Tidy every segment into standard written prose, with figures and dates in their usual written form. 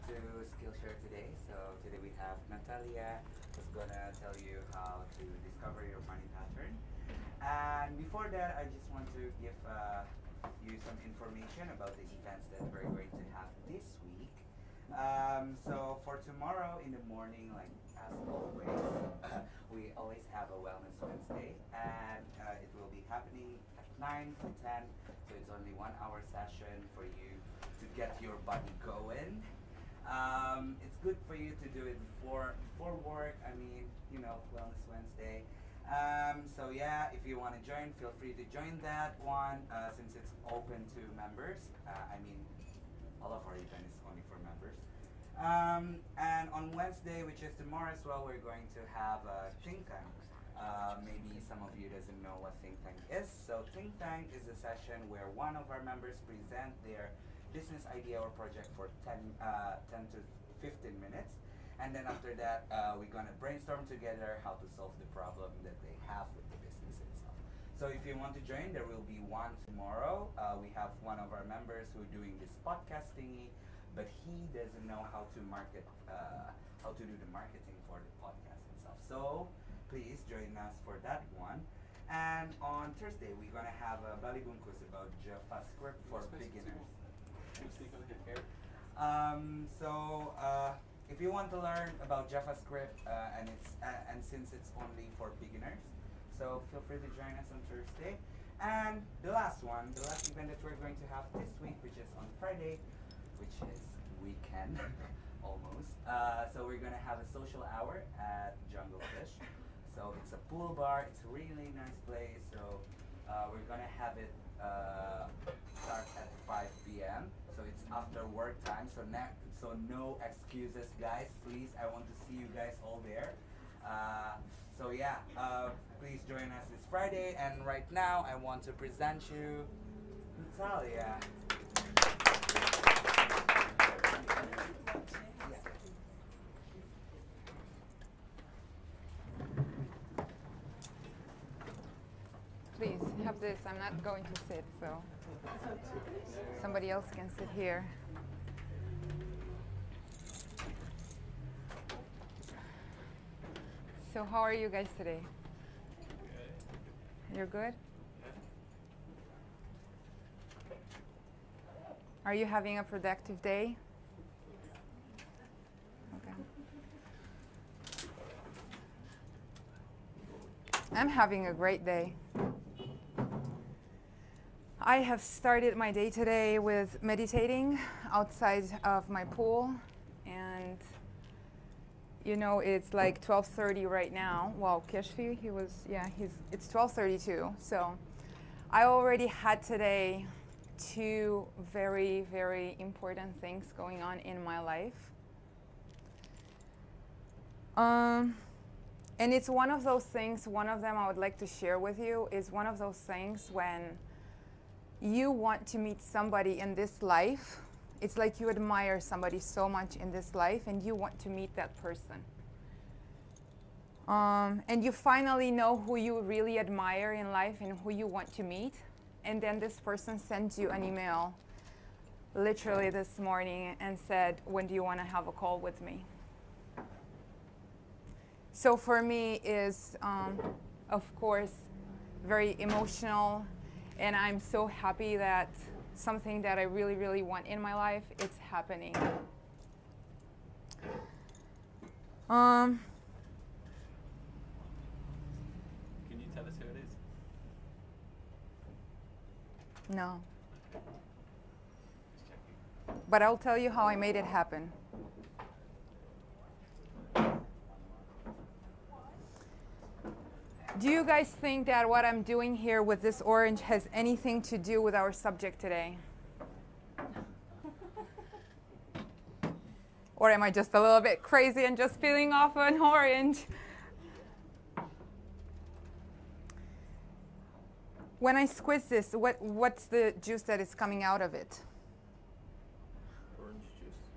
to Skillshare today. So today we have Natalia who's gonna tell you how to discover your money pattern. And before that, I just want to give you some information about the events that we're going to have this week. So for tomorrow in the morning, like as always, we always have a Wellness Wednesday, and it will be happening at 9 to 10. So it's only 1 hour session for you to get your body going. It's good for you to do it before work. I mean, you know, Wellness Wednesday. So yeah, if you want to join, feel free to join that one since it's open to members. I mean, all of our event is only for members. And on Wednesday, which is tomorrow as well, we're going to have a think tank. Maybe some of you doesn't know what think tank is. So think tank is a session where one of our members present their business idea or project for 10 to 15 minutes. And then after that, we're going to brainstorm together how to solve the problem that they have with the business itself. So if you want to join, there will be one tomorrow. We have one of our members who are doing this podcast thingy, but he doesn't know how to market, how to do the marketing for the podcast itself. So please join us for that one. And on Thursday, we're going to have a Balibunkus about JavaScript for beginners. If you want to learn about JavaScript, and since it's only for beginners, so feel free to join us on Thursday. And the last event that we're going to have this week, which is on Friday, which is weekend almost. So we're going to have a social hour at Jungle Fish. So it's a pool bar. It's a really nice place. So we're going to have it start at 5 p.m. So it's after work time. So no excuses, guys. Please, I want to see you guys all there. So yeah, please join us this Friday. And right now, I want to present you Natalia. Please have this. I'm not going to sit, so somebody else can sit here. So how are you guys today? You're good? Are you having a productive day? Okay. I'm having a great day. I have started my day today with meditating outside of my pool, and you know, it's like 12:30 right now. Well, Keshfi, it's 12:32. So I already had today 2 very, very important things going on in my life. And it's one of those things, one of them I would like to share with you is one of those things when you want to meet somebody in this life. It's like you admire somebody so much in this life and you want to meet that person. And you finally know who you really admire in life and who you want to meet. And then this person sends you an email literally this morning and said, when do you want to have a call with me? So for me is, of course, very emotional. And I'm so happy that something that I really, really want in my life, it's happening. Can you tell us who it is? No. But I'll tell you how I made it happen. Do you guys think that what I'm doing here with this orange has anything to do with our subject today? Or am I just a little bit crazy and just peeling off an orange? When I squeeze this, what's the juice that is coming out of it? Orange juice.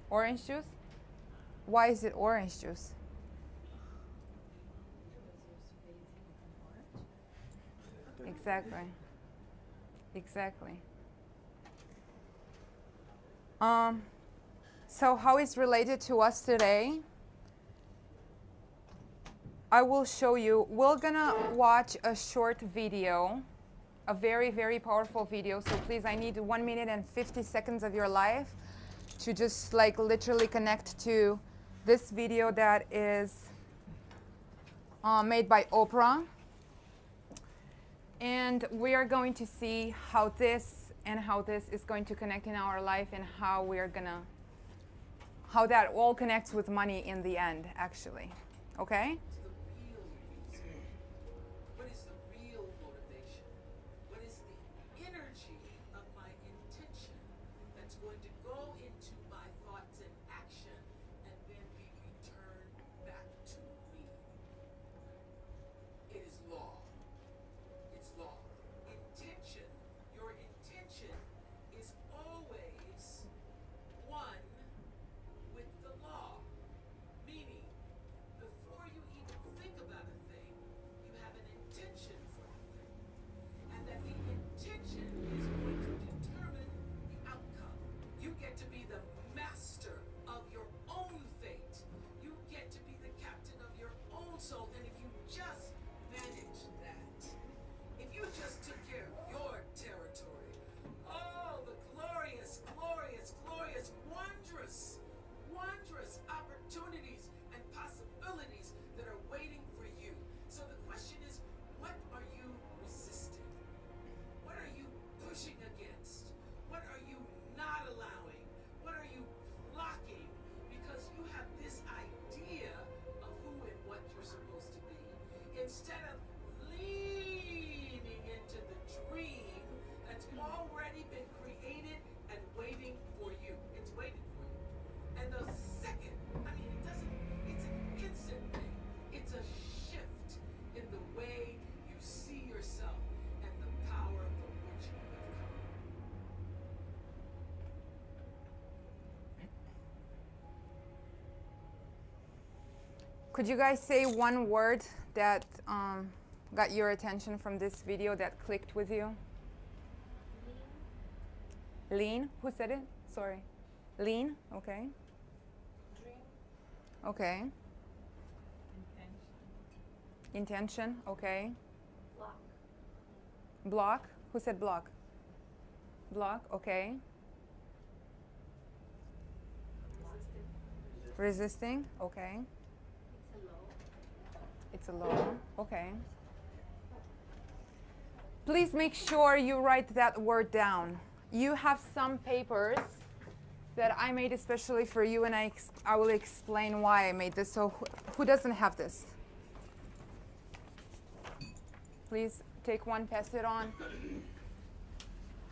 Orange juice? Why is it orange juice? Exactly. Exactly. So how it's related to us today, I will show you. We're gonna watch a short video, a very, very powerful video. So please, I need 1 minute and 50 seconds of your life to just like literally connect to this video that is made by Oprah. And we are going to see how this is going to connect in our life, and how that all connects with money in the end, actually. Okay? What is the real motivation? What is the energy of my intention that's going to go into my thoughts and action and then be returned back to me? It is law. It's law. Intention, your intention is always one with the law. Meaning, before you even think about a thing, you have an intention for the thing. And that the intention is going to determine the outcome. You get to be the master of your own fate. You get to be the captain of your own soul. And if you just manage that, if you just took care of your territory, oh, the glorious, glorious, glorious, wondrous, wondrous opportunities and possibilities that are waiting for you. So the question is, what are you resisting? What are you pushing against? What are you not allowing? What are you blocking? Because you have this idea of who and what you're supposed to be. Instead of leaning into the dream that's already been created and waiting for you. It's waiting for you. And the second, it's an instant thing. It's a shift in the way you see yourself and the power from which you have come. Could you guys say one word that got your attention from this video, that clicked with you? Lean. Who said it? Sorry. Lean. Okay. Dream. Okay. Intention. Intention. Okay. Block. Block. Who said block? Block. Okay. Resisting. Resisting. Okay. It's a low. It's a low. Okay. Please make sure you write that word down. You have some papers that I made especially for you, and I will explain why I made this. So who doesn't have this? Please take one, pass it on.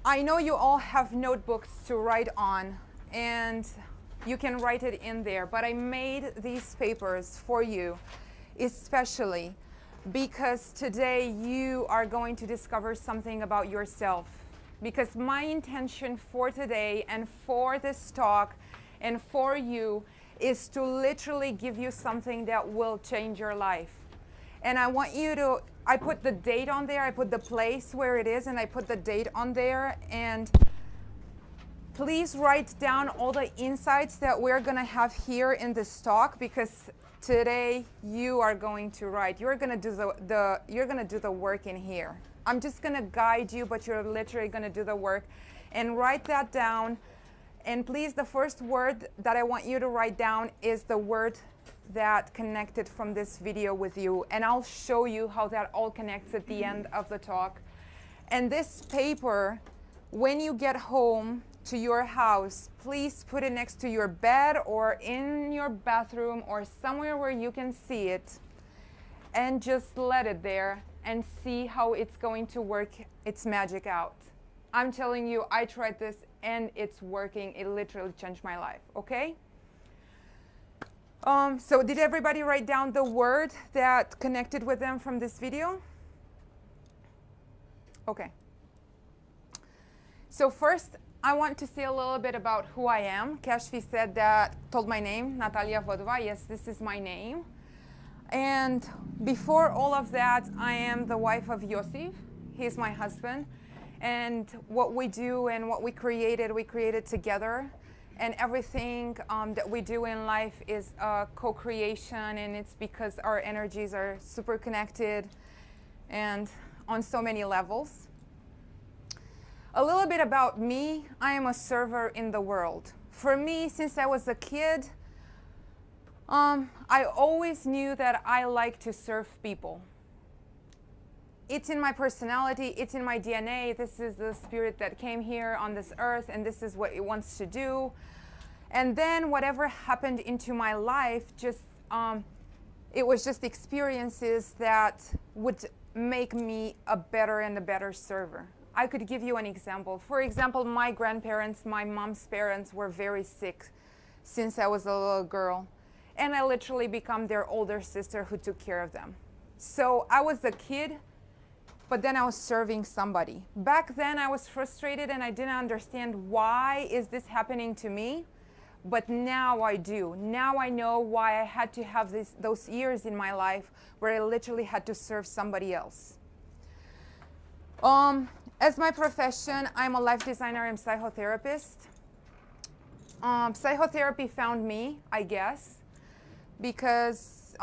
I know you all have notebooks to write on, and you can write it in there, but I made these papers for you especially because today you are going to discover something about yourself. Because my intention for today and for this talk and for you is to literally give you something that will change your life. And I want you to, I put the date on there, I put the place where it is, and I put the date on there. And please write down all the insights that we're going to have here in this talk, because today you are going to write. You're going to do the work in here. I'm just going to guide you, but you're literally going to do the work. And write that down. And please, the first word that I want you to write down is the word that connected from this video with you. And I'll show you how that all connects at the end of the talk. And this paper, when you get home to your house, please put it next to your bed or in your bathroom or somewhere where you can see it. And just let it there and see how it's going to work its magic out. I'm telling you, I tried this and it's working. It literally changed my life, okay? So did everybody write down the word that connected with them from this video? Okay. So first, I want to say a little bit about who I am. Kashfi said that, told my name, Natalia Vaduva. Yes, this is my name. And before all of that, I am the wife of Yosif. He's my husband. And what we do and what we created together. and everything that we do in life is co-creation, and it's because our energies are super connected and on so many levels. A little bit about me. I am a server in the world. For me, since I was a kid, I always knew that I like to serve people. It's in my personality, it's in my DNA. This is the spirit that came here on this earth, and this is what it wants to do. And then whatever happened into my life, it was just experiences that would make me a better and a better server. I could give you an example. For example, my grandparents, my mom's parents were very sick since I was a little girl. And I literally became their older sister who took care of them. So I was a kid, but then I was serving somebody. Back then I was frustrated and I didn't understand why is this happening to me. But now I do. Now I know why I had to have those years in my life where I literally had to serve somebody else. As my profession, I'm a life designer and psychotherapist. Psychotherapy found me, I guess, because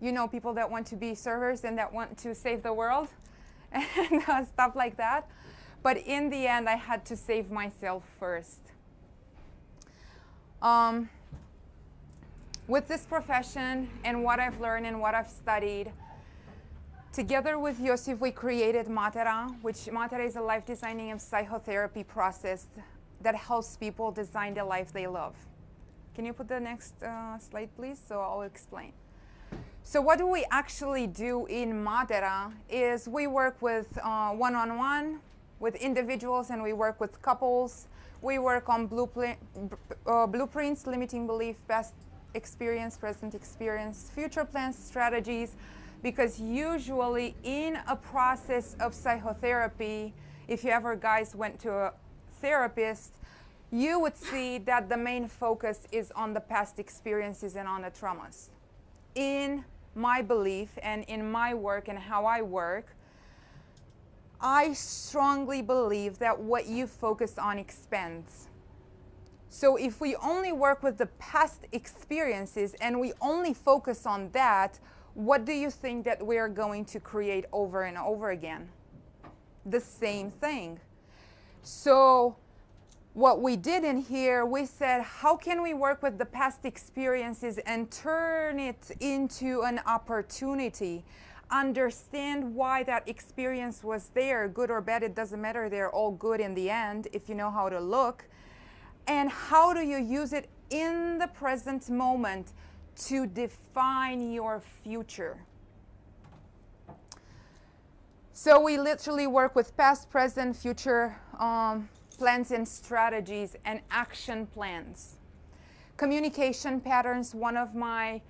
you know, people that want to be servers and that want to save the world and stuff like that. But in the end, I had to save myself first. With this profession and what I've learned and what I've studied, together with Yosif, we created MATTERA, which MATTERA is a life designing and psychotherapy process that helps people design the life they love. Can you put the next slide, please? So I'll explain. So what do we actually do in MATTERA is we work with one-on-one with individuals, and we work with couples. We work on blueprints, limiting belief, past experience, present experience, future plans, strategies, because usually in a process of psychotherapy, if you ever guys went to a therapist, you would see that the main focus is on the past experiences and on the traumas. In my belief and in my work and how I work, I strongly believe that what you focus on expands. So if we only work with the past experiences and we only focus on that, what do you think that we're going to create over and over again? The same thing. So what we did in here, we said, how can we work with the past experiences and turn it into an opportunity? Understand why that experience was there, good or bad, it doesn't matter, they're all good in the end if you know how to look. And how do you use it in the present moment to define your future? So we literally work with past, present, future plans and strategies and action plans. Communication patterns, one of my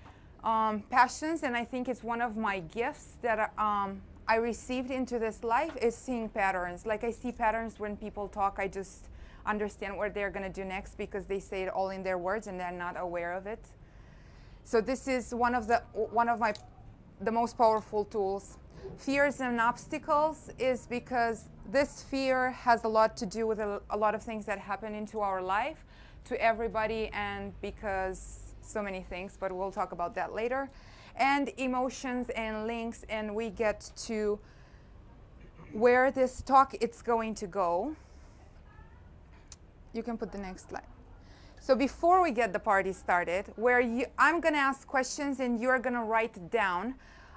passions, and I think it's one of my gifts that I received into this life, is seeing patterns. Like I see patterns when people talk, I just understand what they're going to do next because they say it all in their words and they're not aware of it. So this is one of the most powerful tools. Fears and obstacles is because this fear has a lot to do with a lot of things that happen into our life, to everybody, and because so many things, but we'll talk about that later. And emotions and links, and we get to where this talk it's going to go. You can put the next slide. So before we get the party started, I'm going to ask questions and you're going to write down.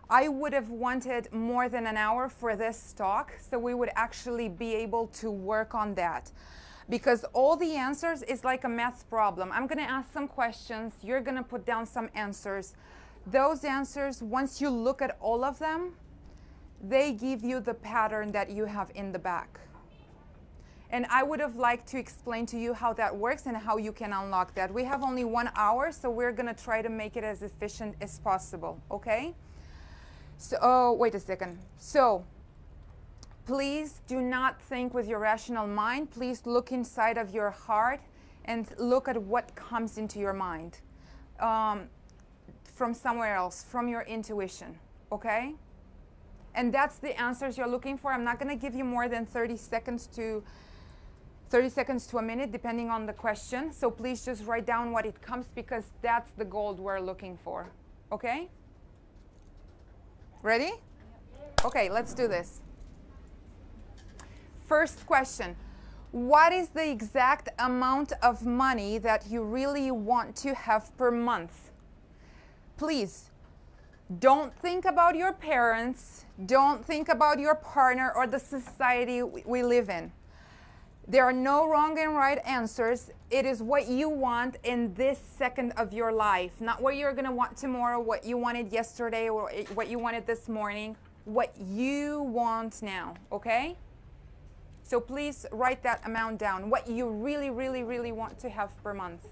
I would have wanted more than an hour for this talk, so we would actually be able to work on that. Because all the answers is like a math problem. I'm going to ask some questions. You're going to put down some answers. Those answers, once you look at all of them, they give you the pattern that you have in the back. And I would have liked to explain to you how that works and how you can unlock that. We have only 1 hour, so we're going to try to make it as efficient as possible, okay? So, wait a second. So, please do not think with your rational mind. Please look inside of your heart and look at what comes into your mind from somewhere else, from your intuition, okay? And that's the answers you're looking for. I'm not going to give you more than 30 seconds to 30 seconds to a minute, depending on the question. So please just write down what it comes, because that's the gold we're looking for. Okay? Ready? Okay, let's do this. First question. What is the exact amount of money that you really want to have per month? Please, don't think about your parents. Don't think about your partner or the society we live in. There are no wrong and right answers. It is what you want in this second of your life, not what you're going to want tomorrow, what you wanted yesterday, or what you wanted this morning, what you want now, okay? So please write that amount down, what you really, really, really want to have per month.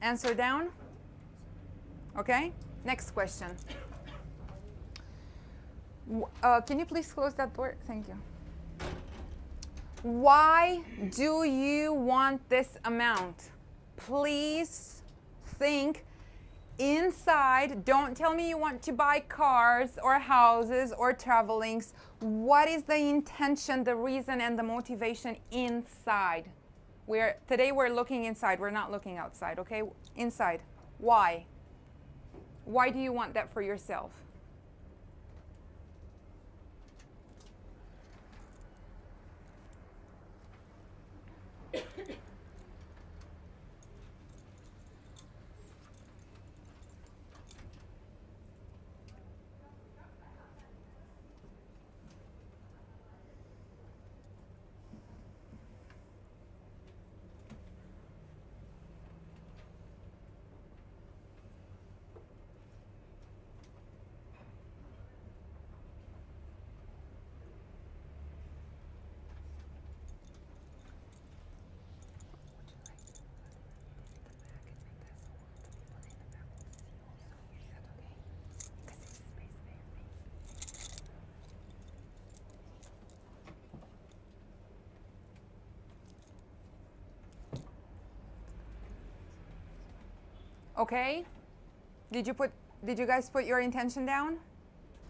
Answer down. Okay, next question. Can you please close that door? Thank you. Why do you want this amount? Please think inside. Don't tell me you want to buy cars or houses or travelings. What is the intention, the reason, and the motivation inside? Today we're looking inside. We're not looking outside, okay? Inside. Why? Why do you want that for yourself? Okay, did you guys put your intention down?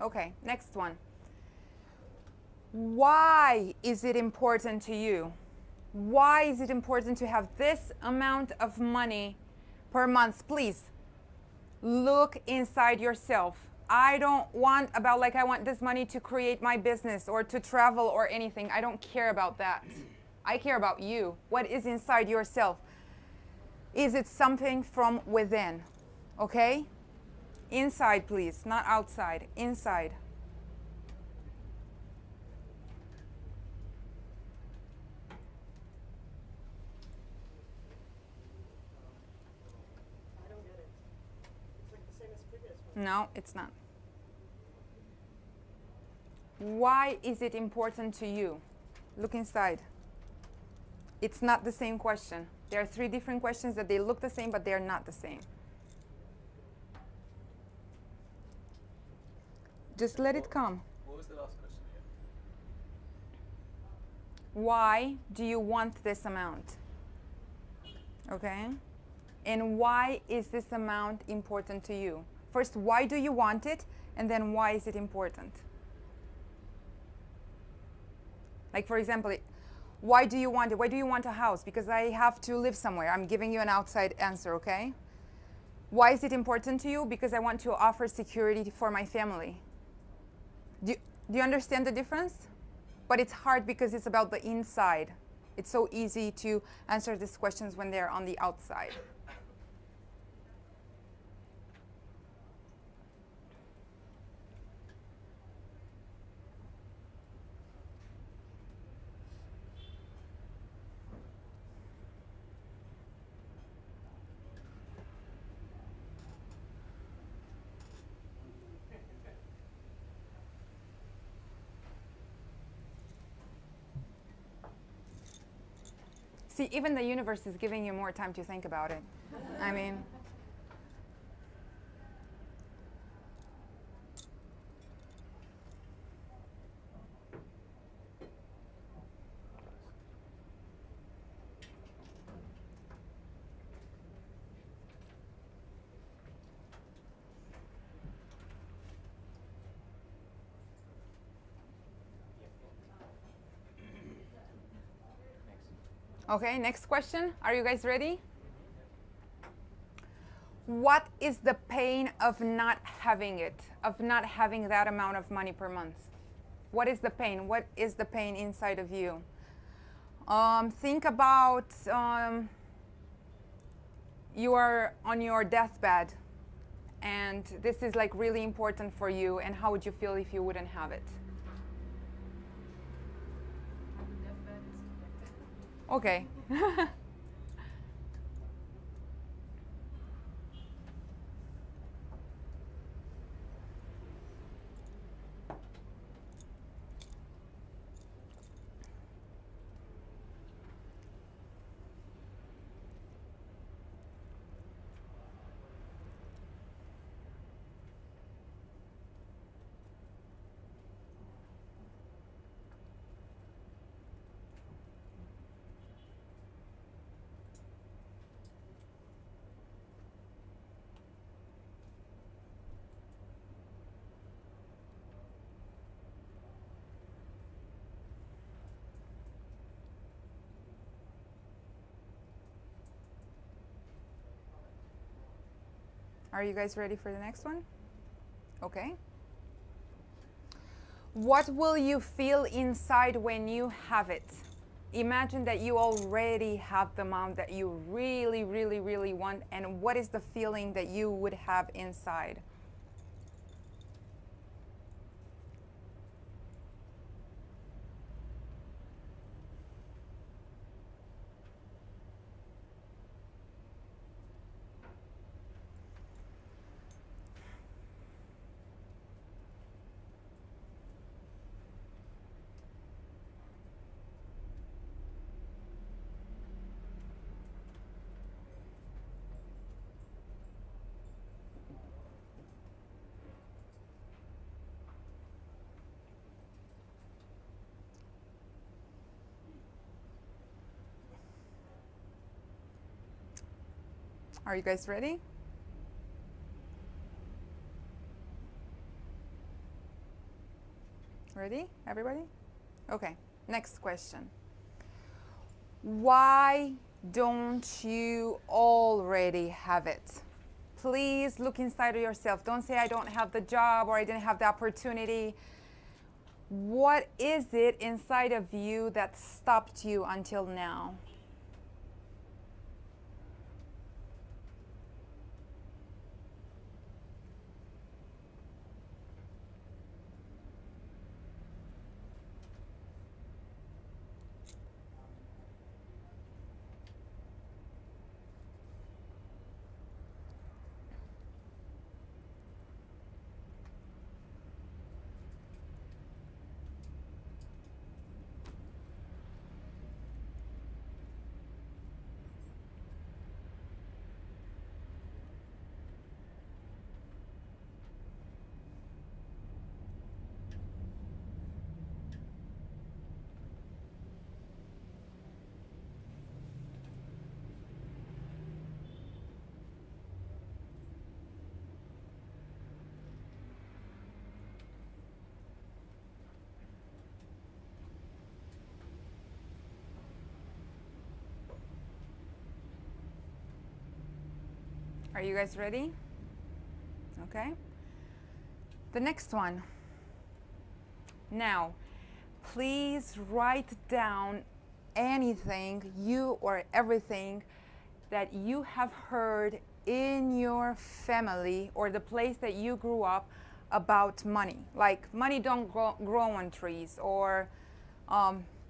Okay, next one. Why is it important to you? Why is it important to have this amount of money per month? Please look inside yourself. I don't want I want this money to create my business or to travel or anything. I don't care about that. I care about you. What is inside yourself? Is it something from within? Okay? Inside, please, not outside. Inside. I don't get it. It's like the same as previous one. No, it's not. Why is it important to you? Look inside. It's not the same question. There are 3 different questions that they look the same, but they are not the same. Just let it come. What was the last question again? Why do you want this amount? Okay? And why is this amount important to you? First, why do you want it? And then why is it important? Like, for example, why do you want it? Why do you want a house? Because I have to live somewhere. I'm giving you an outside answer, okay? Why is it important to you? Because I want to offer security for my family. Do you understand the difference? But it's hard because it's about the inside. It's so easy to answer these questions when they're on the outside. See, even the universe is giving you more time to think about it. I mean, okay, next question. Are you guys ready? What is the pain of not having it, of not having that amount of money per month? What is the pain? What is the pain inside of you? Think about you are on your deathbed and this is like really important for you, and how would you feel if you wouldn't have it? Okay. Are you guys ready for the next one? Okay. What will you feel inside when you have it? Imagine that you already have the amount that you really, really, really want, and what is the feeling that you would have inside? Are you guys ready? Ready, everybody? Okay, next question. Why don't you already have it? Please look inside of yourself. Don't say I don't have the job or I didn't have the opportunity. What is it inside of you that stopped you until now? Are you guys ready? Okay. The next one. Now, please write down anything, you or everything, that you have heard in your family or the place that you grew up about money. Like, money don't grow on trees, or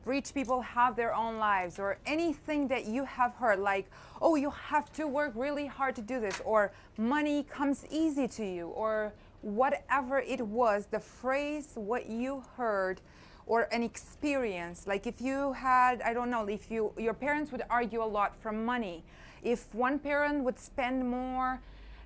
rich people have their own lives, or anything that you have heard, like, oh, you have to work really hard to do this, or money comes easy to you, or whatever it was, the phrase, what you heard or an experience. Like if you had, I don't know, if your parents would argue a lot for money. If one parent would spend more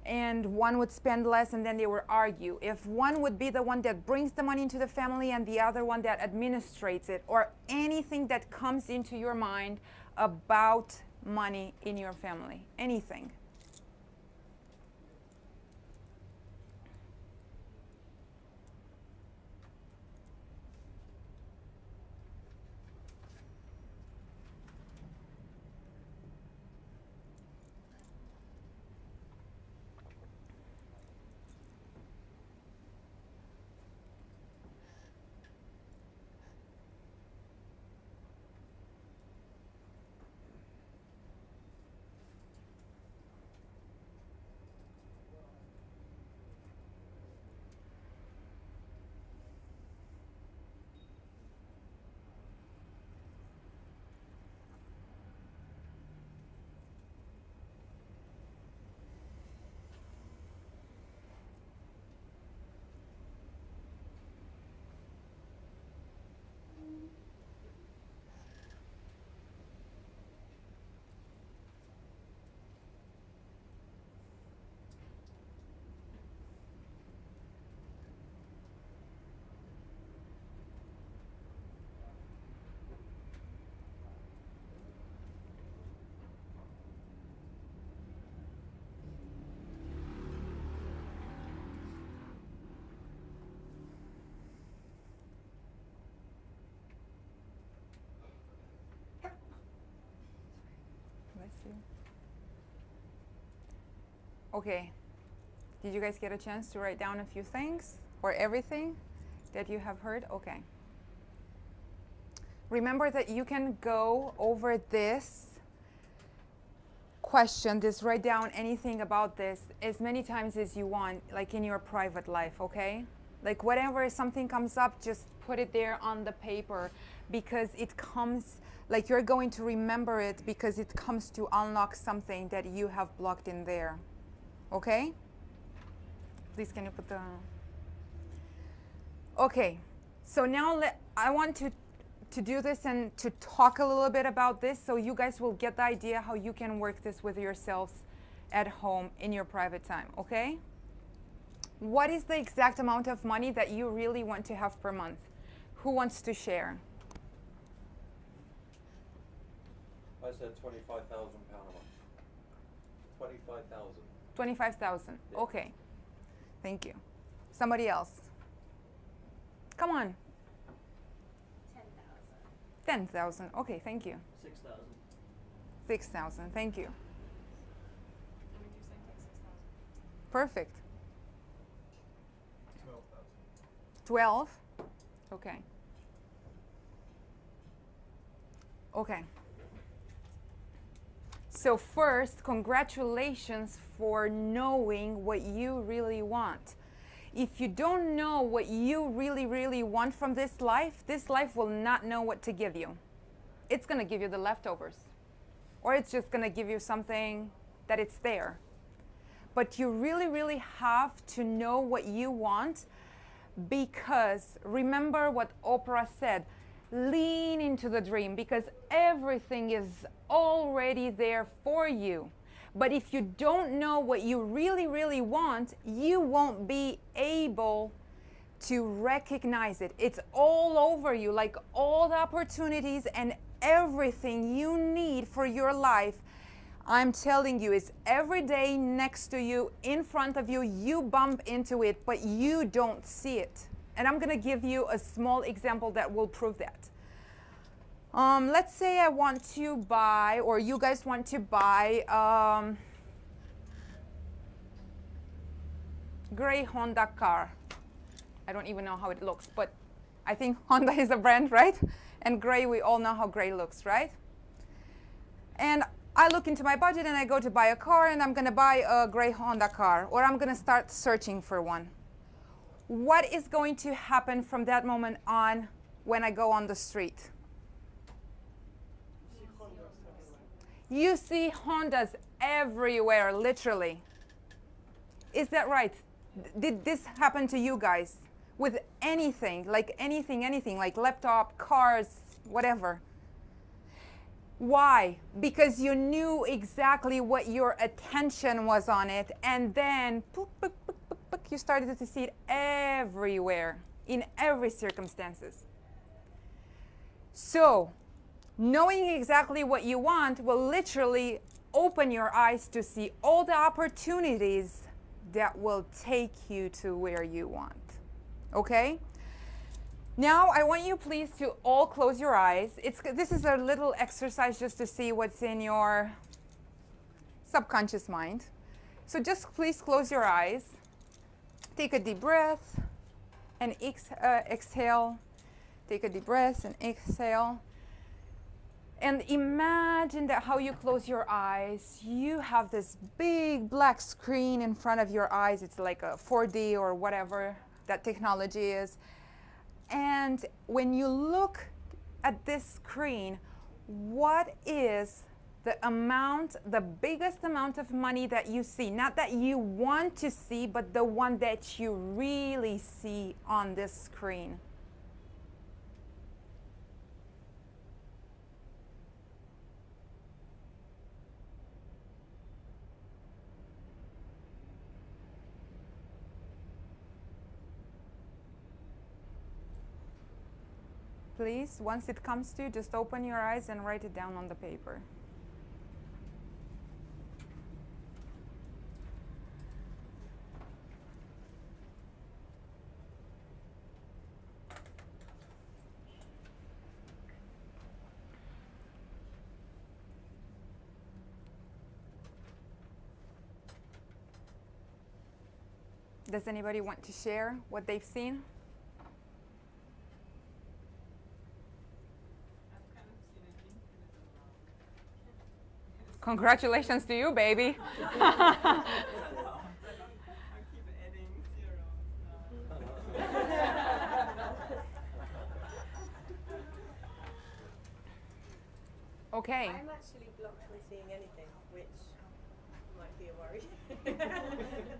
and one would spend less, and then they would argue. If one would be the one that brings the money into the family and the other one that administrates it, or anything that comes into your mind about money in your family, anything. Okay, did you guys get a chance to write down a few things or everything that you have heard? Okay. Remember that you can go over this question, just write down anything about this as many times as you want, like in your private life, okay? Like whatever something comes up, just put it there on the paper, because it comes, like you're going to remember it because it comes to unlock something that you have blocked in there. Okay? Please, can you put the... Okay, so now I want to do this and to talk a little bit about this so you guys will get the idea how you can work this with yourselves at home in your private time, okay? What is the exact amount of money that you really want to have per month? Who wants to share? I said £25,000 a month. 25,000. 25,000. Yeah. Okay. Thank you. Somebody else. Come on. 10,000. 10,000. Okay, thank you. 6,000. 6,000. Thank you. Can we do something like 6,000? Perfect. 12,000. 12? Okay. Okay. So first, congratulations for knowing what you really want. If you don't know what you really, really want from this life will not know what to give you. It's going to give you the leftovers. Or it's just going to give you something that it's there. But you really, really have to know what you want, because remember what Oprah said, lean into the dream, because everything is already there for you. But if you don't know what you really, really want, you won't be able to recognize it. It's all over you, like all the opportunities and everything you need for your life. I'm telling you, it's every day next to you, in front of you. You bump into it, but you don't see it. And I'm going to give you a small example that will prove that. Let's say I want to buy, or you guys want to buy, gray Honda car. I don't even know how it looks, but I think Honda is a brand, right? And gray, we all know how gray looks, right? And I look into my budget and I go to buy a car, and I'm going to buy a gray Honda car, or I'm going to start searching for one. What is going to happen from that moment on when I go on the street? You see Hondas everywhere, literally. Is that right? Did this happen to you guys? With anything, like anything, like laptop, cars, whatever. Why? Because you knew exactly what your attention was on it, and then boop, boop, boop, boop, boop, you started to see it everywhere, in every circumstances. So, knowing exactly what you want will literally open your eyes to see all the opportunities that will take you to where you want. Okay? Now, I want you please to all close your eyes. This is a little exercise just to see what's in your subconscious mind. So just please close your eyes. Take a deep breath and exhale. Take a deep breath and exhale. And imagine that how you close your eyes, you have this big black screen in front of your eyes. It's like a 4D or whatever that technology is. And when you look at this screen, what is the biggest amount of money that you see? Not that you want to see, but the one that you really see on this screen. Please, once it comes to you, just open your eyes and write it down on the paper. Does anybody want to share what they've seen? Congratulations to you, baby. Okay. I'm actually blocked from seeing anything, which might be a worry.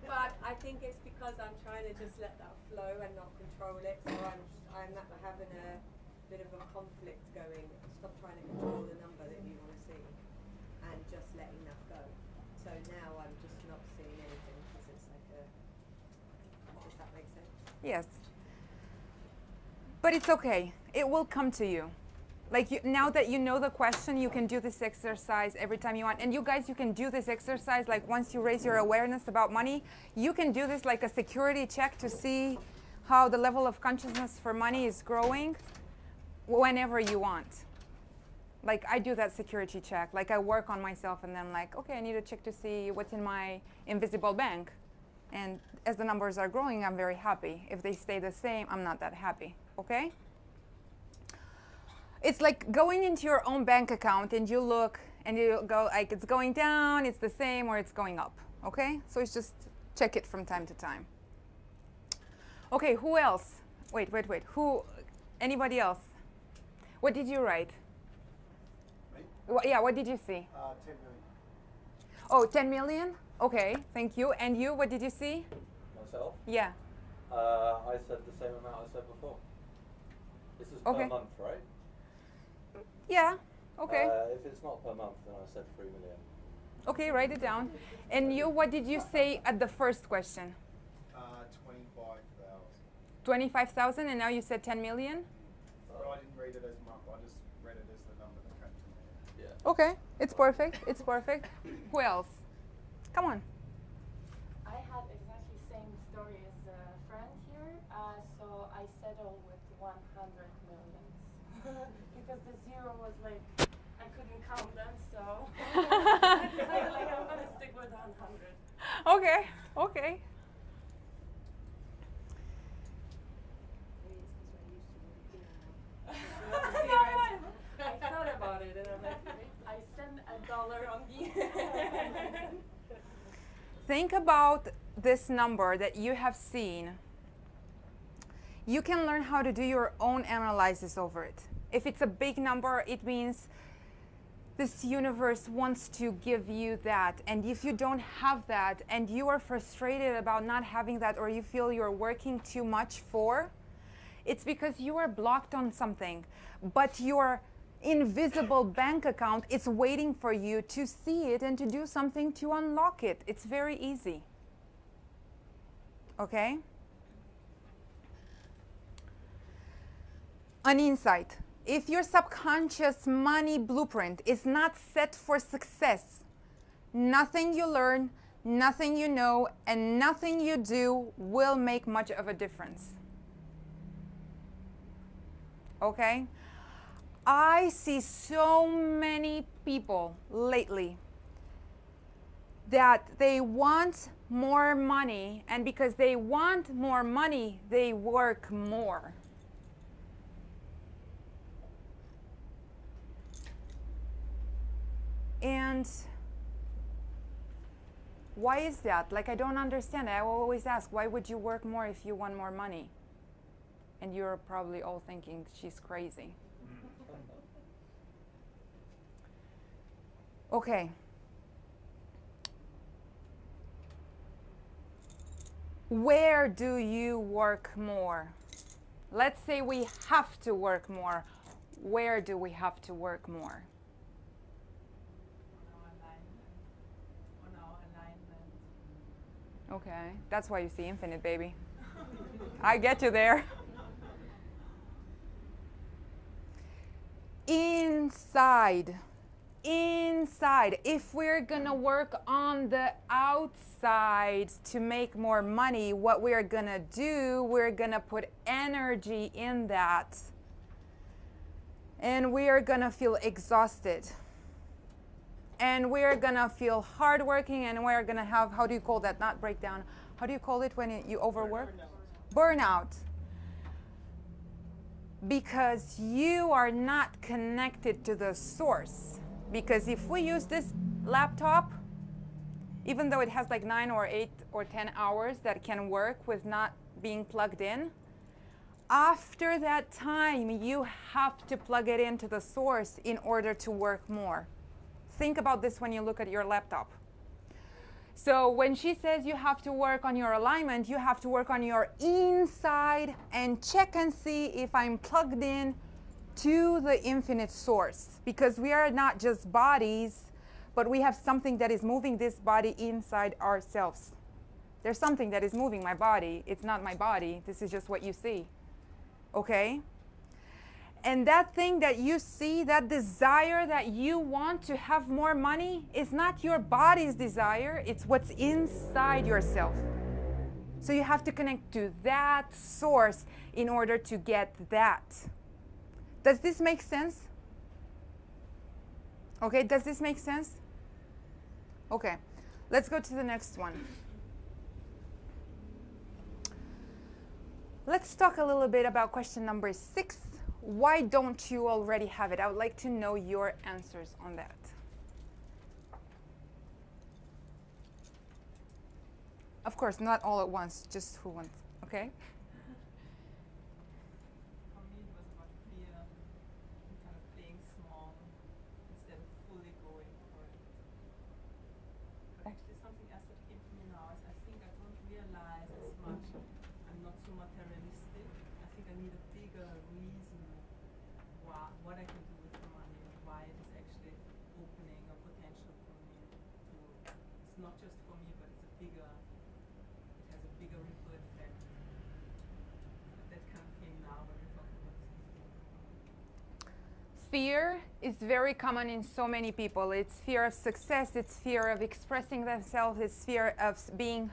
But I think it's because I'm trying to just let that flow and not control it. So I'm having a bit of a conflict going. Stop trying to control the number that you want to see, and just letting that go. So now I'm just not seeing anything because it's like a. Does that make sense? Yes. But it's okay. It will come to you. Like now that you know the question, you can do this exercise every time you want. And you guys, you can do this exercise like once you raise your awareness about money, you can do this like a security check to see how the level of consciousness for money is growing whenever you want. Like I do that security check. Like I work on myself and then like, okay, I need to check to see what's in my invisible bank. And as the numbers are growing, I'm very happy. If they stay the same, I'm not that happy, okay? It's like going into your own bank account and you look and you go like it's going down, it's the same, or it's going up, okay? So it's just check it from time to time. Okay, who else? Wait. Anybody else? What did you write? Me? Yeah, what did you see? 10 million. Oh, 10 million? Okay, thank you. And you, what did you see? Myself? Yeah. I said the same amount I said before. This is Okay. per month, right? Yeah, okay. If it's not per month, then I said 3 million. Okay, write it down. And you, what did you say at the first question? 25,000. 25,000, and now you said 10 million? But I didn't read it as month, I just read it as the number that came to me. Yeah. Okay, it's perfect, it's perfect. Who else? Come on. I had exactly same story as a friend here, so I settled with 100 million. Because the zero was like, I couldn't count them, so I'm gonna stick with 100. Okay, okay. I thought about it and I'm like, I send $1 on the end. Think about this number that you have seen. You can learn how to do your own analysis over it. If it's a big number, it means this universe wants to give you that. And if you don't have that and you are frustrated about not having that, or you feel you're working too much for, It's because you are blocked on something, but your invisible bank account is waiting for you to see it and to do something to unlock it. It's very easy. Okay? An insight. If your subconscious money blueprint is not set for success, nothing you learn, nothing you know, and nothing you do will make much of a difference. Okay? I see so many people lately that they want more money, and because they want more money, they work more. And why is that? Like, I don't understand. I always ask, why would you work more if you want more money? And you're probably all thinking, she's crazy. Okay. Where do you work more? Let's say we have to work more. Where do we have to work more? On our alignment. Okay, that's why you see infinite, baby. I get you there. Inside. If we're gonna work on the outside to make more money, what we're gonna do, we're gonna put energy in that. And we are gonna feel exhausted. And we're gonna feel hardworking, and we're gonna have, how do you call that? Not breakdown. How do you call it when you overwork? Burnout. Because you are not connected to the source. Because if we use this laptop, even though it has like 9 or 8 or 10 hours that can work with not being plugged in, after that time, you have to plug it into the source in order to work more. Think about this when you look at your laptop. So when she says you have to work on your alignment, you have to work on your inside and check and see if I'm plugged in to the infinite source. Because we are not just bodies, but we have something that is moving this body inside ourselves. There's something that is moving my body. It's not my body. This is just what you see. Okay? And that thing that you see, that desire that you want to have more money, is not your body's desire. It's what's inside yourself. So you have to connect to that source in order to get that. Does this make sense? Okay, does this make sense? Okay, let's go to the next one. Let's talk a little bit about question number 6. Why don't you already have it? I would like to know your answers on that. Of course, not all at once, just who wants, okay? For me, it was about fear, kind of playing small instead of fully going for it. But actually, something else that came to me now is I think I don't realize as much. I'm not so materialistic. I think I need a bigger reason what I can do with the money and why it is actually opening a potential for me to. It's not just for me, but it's a bigger. It has a bigger ripple effect. That kind of came now when we're talking about this. Fear is very common in so many people. It's fear of success, it's fear of expressing themselves, it's fear of being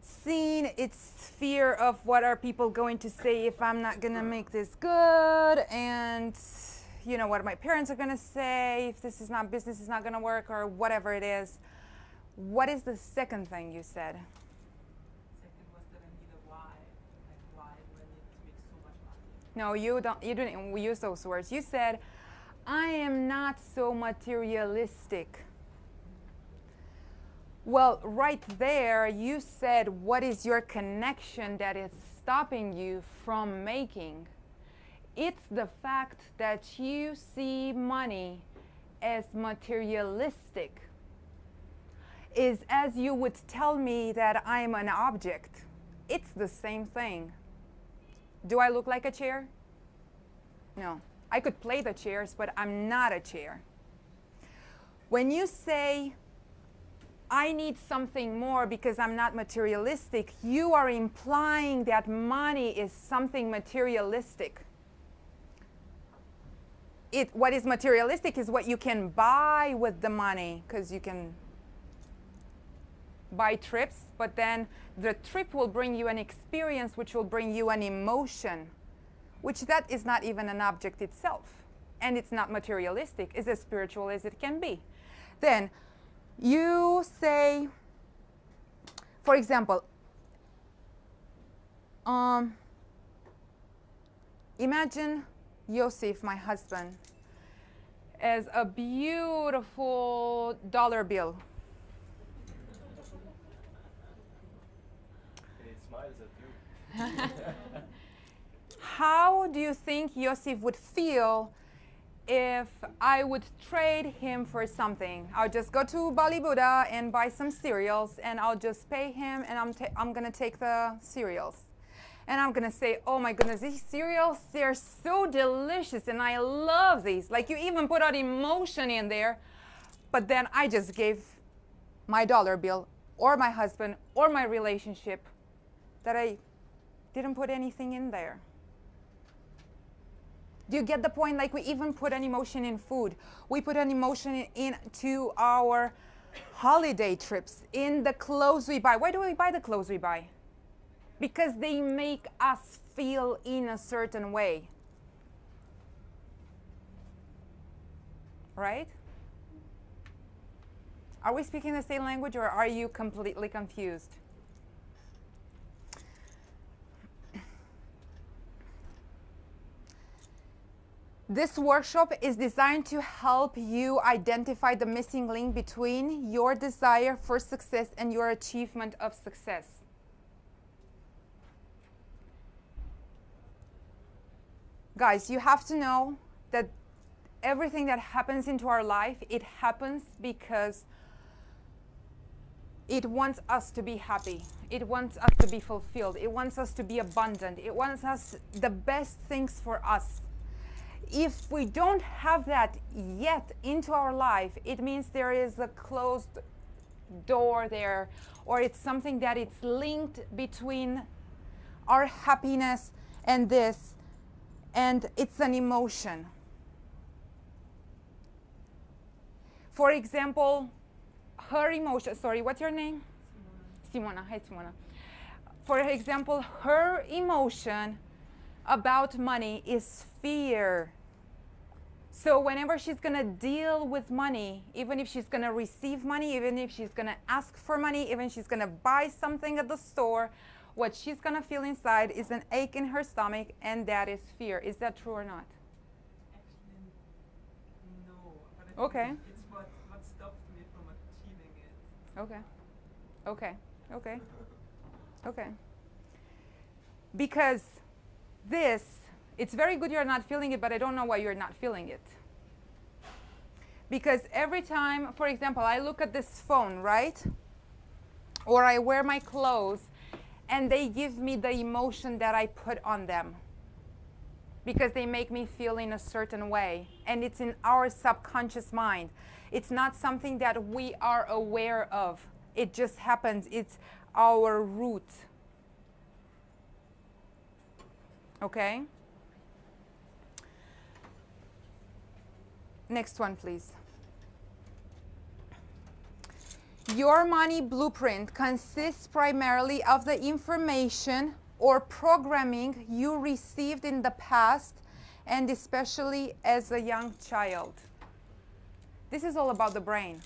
seen, it's fear of what are people going to say if I'm not going to make this good, and you know what my parents are going to say if this is not business is not going to work, or whatever it is. What is the second thing you said? Second was that I need a why. Like, why do I need to make so much money? No, you didn't use those words. You said, I am not so materialistic. Well, right there, you said, what is your connection that is stopping you from making? It's the fact that you see money as materialistic. Is as you would tell me that I'm an object. It's the same thing. Do I look like a chair? No. I could play the chairs, but I'm not a chair. When you say, I need something more because I'm not materialistic, you are implying that money is something materialistic. What is materialistic is what you can buy with the money, because you can buy trips, but then the trip will bring you an experience which will bring you an emotion, which that is not even an object itself. And it's not materialistic. It's as spiritual as it can be. Then you say, for example, imagine Yosef, my husband, as a beautiful dollar bill. And it smiles at you. How do you think Yosef would feel if I would trade him for something? I'll just go to Bali Buddha and buy some cereals, and I'll just pay him, and I'm going to take the cereals. And I'm going to say, oh my goodness, these cereals, they're so delicious, and I love these. Like, you even put out emotion in there. But then I just gave my dollar bill, or my husband, or my relationship, that I didn't put anything in there. Do you get the point? Like, we even put an emotion in food. We put an emotion into our holiday trips, in the clothes we buy. Why do we buy the clothes we buy? Because they make us feel in a certain way. Right? Are we speaking the same language, or are you completely confused? This workshop is designed to help you identify the missing link between your desire for success and your achievement of success. Guys, you have to know that everything that happens into our life, it happens because it wants us to be happy. It wants us to be fulfilled. It wants us to be abundant. It wants us the best things for us. If we don't have that yet into our life, it means there is a closed door there, or it's something that it's linked between our happiness and this, and it's an emotion. For example, her emotion, sorry, what's your name? Simona. Hi, Simona. For example, her emotion about money is fear. So whenever she's going to deal with money, even if she's going to receive money, even if she's going to ask for money, even if she's going to buy something at the store, what she's going to feel inside is an ache in her stomach, and that is fear. Is that true or not? Actually, no. But I think it's what stopped me from achieving it. Okay. Okay. Okay. Okay. Because this, it's very good you're not feeling it, but I don't know why you're not feeling it. Because every time, for example, I look at this phone, right? Or I wear my clothes, and they give me the emotion that I put on them. Because they make me feel in a certain way. And it's in our subconscious mind. It's not something that we are aware of. It just happens. It's our root. Okay? Next one, please. Your money blueprint consists primarily of the information or programming you received in the past, and especially as a young child. This is all about the brain.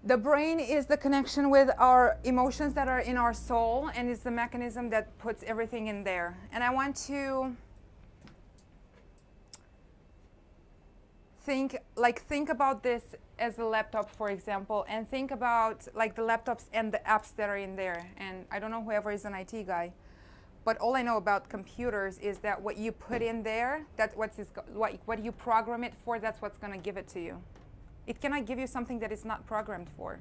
The brain is the connection with our emotions that are in our soul, and it's the mechanism that puts everything in there. And I want to think about this as a laptop, for example, and think about like the laptops and the apps that are in there. And I don't know whoever is an IT guy, but all I know about computers is that what you put in there, that's what you program it for, that's what's going to give it to you. It cannot give you something that it's not programmed for.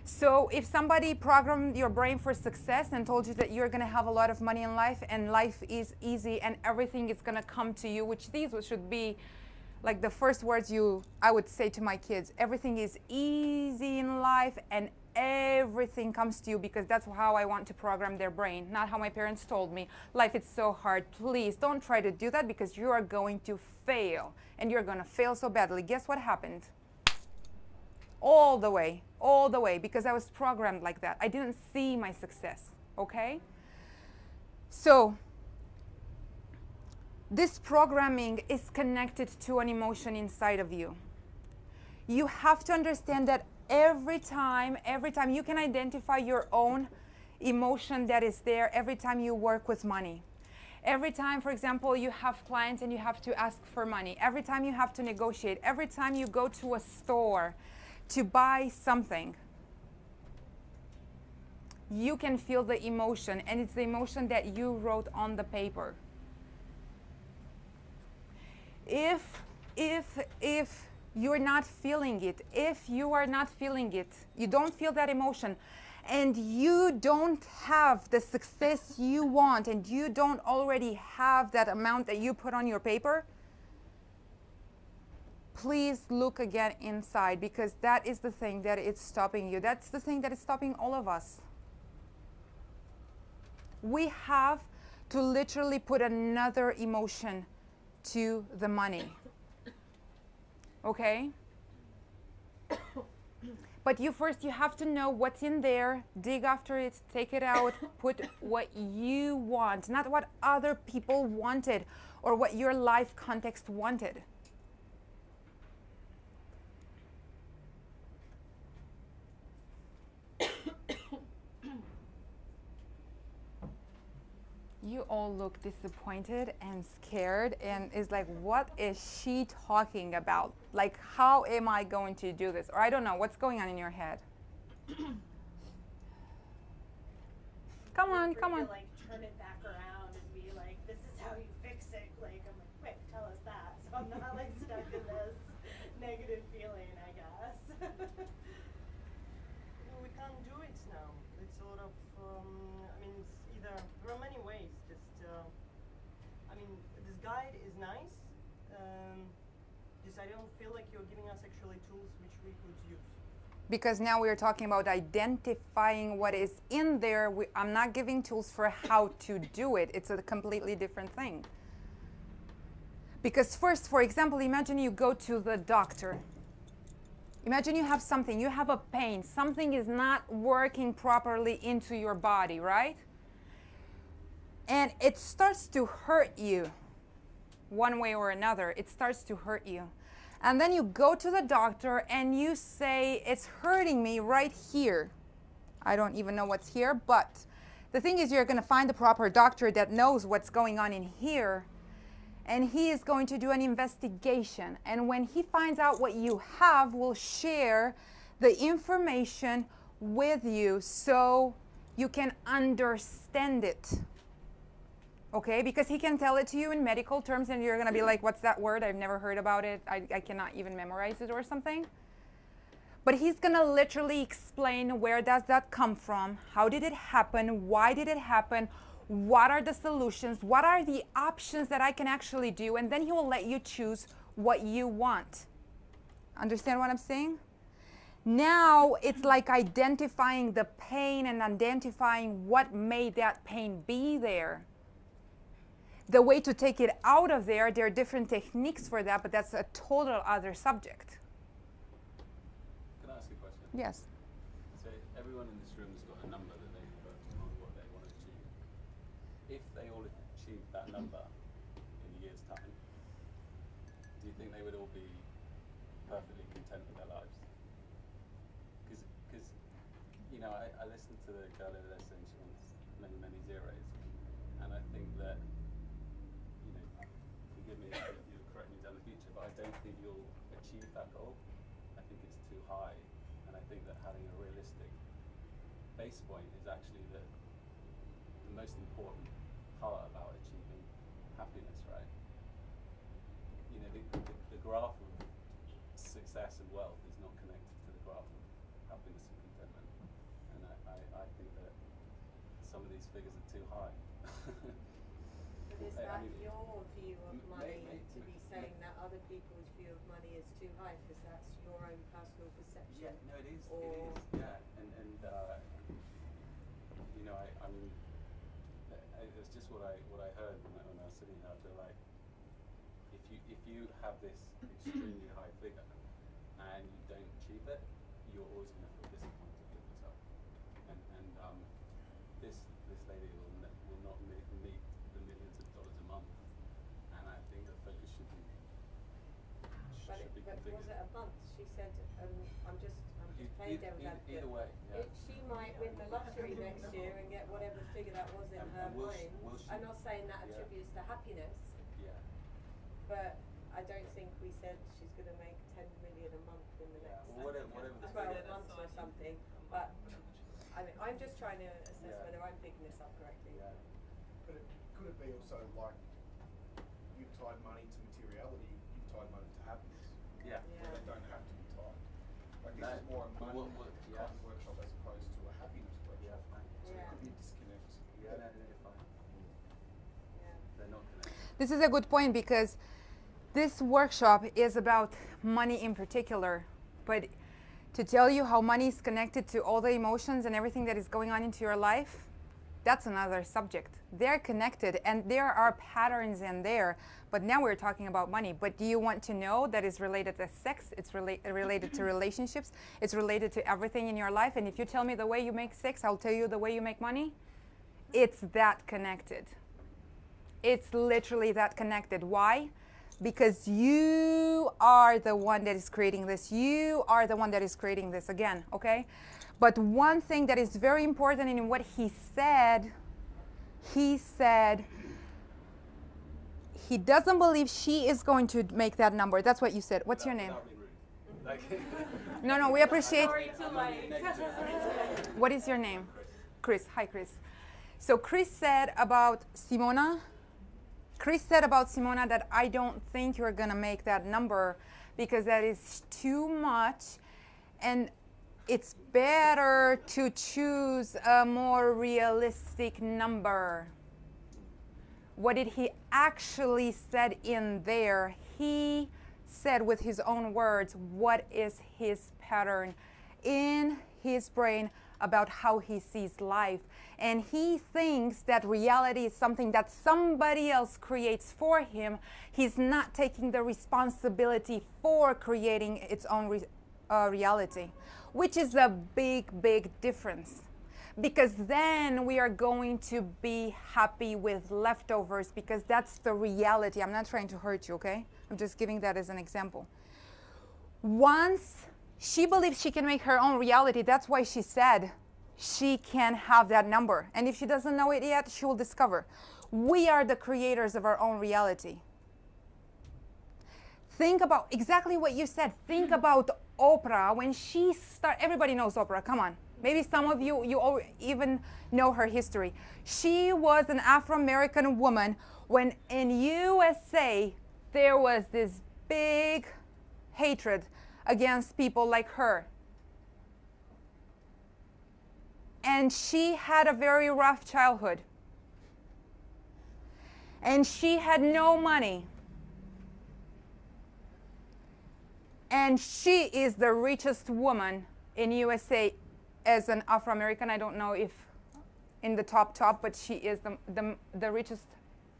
So if somebody programmed your brain for success and told you that you're going to have a lot of money in life and life is easy and everything is going to come to you, which these should be like the first words I would say to my kids, everything is easy in life and everything comes to you, because that's how I want to program their brain, not how my parents told me. Life is so hard. Please don't try to do that, because you are going to fail, and you're going to fail so badly. Guess what happened? All the way, because I was programmed like that. I didn't see my success, okay? So this programming is connected to an emotion inside of you. You have to understand that every time you can identify your own emotion that is there every time you work with money. Every time, for example, you have clients and you have to ask for money. Every time you have to negotiate. Every time you go to a store to buy something, you can feel the emotion, and it's the emotion that you wrote on the paper. If you're not feeling it, if you are not feeling it, you don't feel that emotion, and you don't have the success you want, and you don't already have that amount that you put on your paper, please look again inside, because that is the thing that is stopping you. That's the thing that is stopping all of us. We have to literally put another emotion to the money. Okay? But you have to know what's in there, dig after it, take it out, put what you want, not what other people wanted or what your life context wanted. You all look disappointed and scared, and it's like, what is she talking about? Like, how am I going to do this? Or I don't know, what's going on in your head? Come on. To like turn it back around and be like, this is how you fix it. Like, I'm like, quick, tell us that. So I'm not like stuck in this negative feeling, I guess. We can't do it now. It's sort of, I mean, it's either, there are many ways. I mean, this guide is nice. Just I don't feel like you're giving us actually tools which we could use. Because now we are talking about identifying what is in there. I'm not giving tools for how to do it. It's a completely different thing. Because first, for example, imagine you go to the doctor. Imagine you have something, you have a pain, something is not working properly into your body, right? And it starts to hurt you one way or another. It starts to hurt you. And then you go to the doctor and you say, it's hurting me right here. I don't even know what's here, but the thing is, you're going to find the proper doctor that knows what's going on in here, and he is going to do an investigation. And when he finds out what you have, will share the information with you so you can understand it. Okay, because he can tell it to you in medical terms and you're going to be like, what's that word? I've never heard about it. I cannot even memorize it or something. But he's going to literally explain, where does that come from? How did it happen? Why did it happen? What are the solutions? What are the options that I can actually do? And then he will let you choose what you want. Understand what I'm saying? Now it's like identifying the pain and identifying what made that pain be there. The way to take it out of there are different techniques for that, but that's a total other subject. Can I ask a question? Yes. So everyone in this room has got a number that they put on what they want to achieve. If they all achieved that number in a year's time, do you think they would all be perfectly content with their lives? Because you know, I listened to the girl over there saying she wants many, many zeros, and I think that, forgive me if you'll correct me down the future, but I don't think you'll achieve that goal. I think it's too high, and I think that having a realistic base point is actually the most important part about achieving happiness, right? You know, the graph of success and wealth is not connected to the graph of happiness and contentment. I think that some of these figures are too high. But is I that mean, your view of money to be may- saying that other people's view of money is too high because that's your own personal perception? Yeah, no, it is. Or It is. Yeah, and you know, I mean, it's just what I heard when I was sitting there. I feel like if you have this extremely high figure and you don't achieve it, you're always going to feel disappointed with yourself. And this lady will not meet the millions of dollars a month. And I think the focus should be but was it a month? She said, I'm just playing devil's advocate. Either way, yeah. She might win the lottery next year and get whatever figure that was in her will mind. I'm not saying that Yeah. attributes to happiness, Yeah. but I don't think we said she's going to make 10 million a month in the Yeah. next Well, whatever the 12 figure- months or something. But I mean, I'm just trying to assess Yeah. whether I'm picking this up correctly. Yeah. But could it be also like you've tied money to materiality, you've tied money to happiness? Yeah. Where they don't have to be tied. Like this No, is more a money yeah. kind of workshop as opposed to a happiness workshop. Yeah, fine. So Yeah. it could be a disconnect. Yeah, no, it's fine. Yeah. They're not connected. This is a good point because this workshop is about money in particular, but to tell you how money is connected to all the emotions and everything that is going on into your life, that's another subject. They're connected and there are patterns in there, but now we're talking about money. But do you want to know that it's related to sex, it's related to relationships, it's related to everything in your life? And if you tell me the way you make sex, I'll tell you the way you make money. It's that connected. It's literally that connected. Why? Because you are the one that is creating this. You are the one that is creating this again, okay? But one thing that is very important in what he said he doesn't believe she is going to make that number. That's what you said. What's your name? Without being rude. No, we appreciate. Sorry to like. What is your name? Chris. Hi, Chris. So Chris said about Simona that I don't think you're going to make that number because that is too much and it's better to choose a more realistic number. What did he actually said in there? He said with his own words what is his pattern in his brain about how he sees life. And he thinks that reality is something that somebody else creates for him. He's not taking the responsibility for creating its own reality, which is a big difference. Because then we are going to be happy with leftovers because that's the reality. I'm not trying to hurt you, okay? I'm just giving that as an example. Once she believes she can make her own reality, that's why she said she can have that number. And if she doesn't know it yet, she will discover. We are the creators of our own reality. Think about exactly what you said. Think about Oprah when she started. Everybody knows Oprah, come on. Maybe some of you even know her history. She was an Afro-American woman when in USA there was this big hatred against people like her. And she had a very rough childhood. And she had no money. And she is the richest woman in USA as an Afro-American. I don't know if in the top, but she is the richest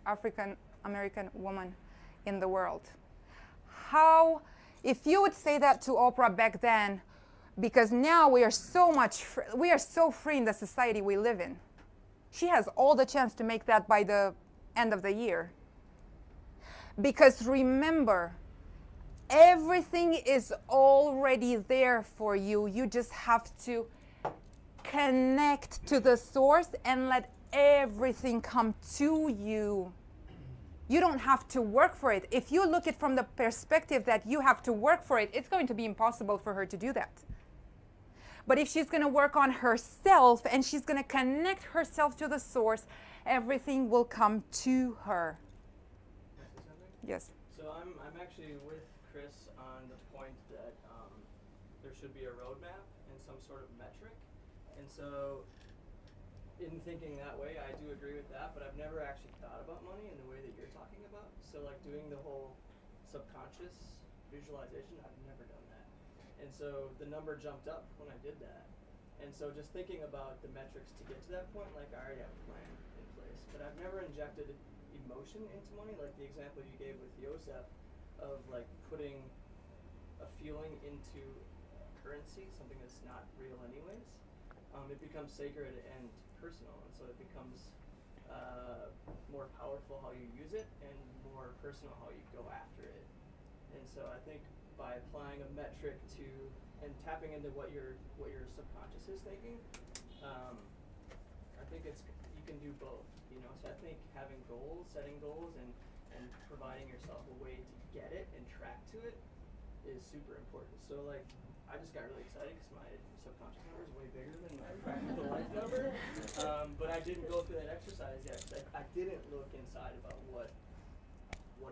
African-American woman in the world. How, if you would say that to Oprah back then, because now we are so free in the society we live in. She has all the chance to make that by the end of the year. Because remember, everything is already there for you. You just have to connect to the source and let everything come to you. You don't have to work for it. If you look at it from the perspective that you have to work for it, it's going to be impossible for her to do that. But if she's going to work on herself and she's going to connect herself to the source, everything will come to her. Can I say something? Yes. So I'm actually with Chris on the point that there should be a roadmap and some sort of metric. And so in thinking that way, I do agree with that, but I've never actually thought about money in the way that you're talking about. So like doing the whole subconscious visualization, I've never done that. And so the number jumped up when I did that. And so just thinking about the metrics to get to that point, like I already have a plan in place, but I've never injected emotion into money, like the example you gave with Yosef of like putting a feeling into currency, something that's not real anyways. It becomes sacred and personal, and so it becomes more powerful how you use it and more personal how you go after it. And so I think by applying a metric to and tapping into what your subconscious is thinking, I think you can do both. You know, so I think having goals, setting goals, and providing yourself a way to get it and track to it is super important. So like, I just got really excited because my subconscious number is way bigger than my practical life number, but I didn't go through that exercise yet. I didn't look inside about what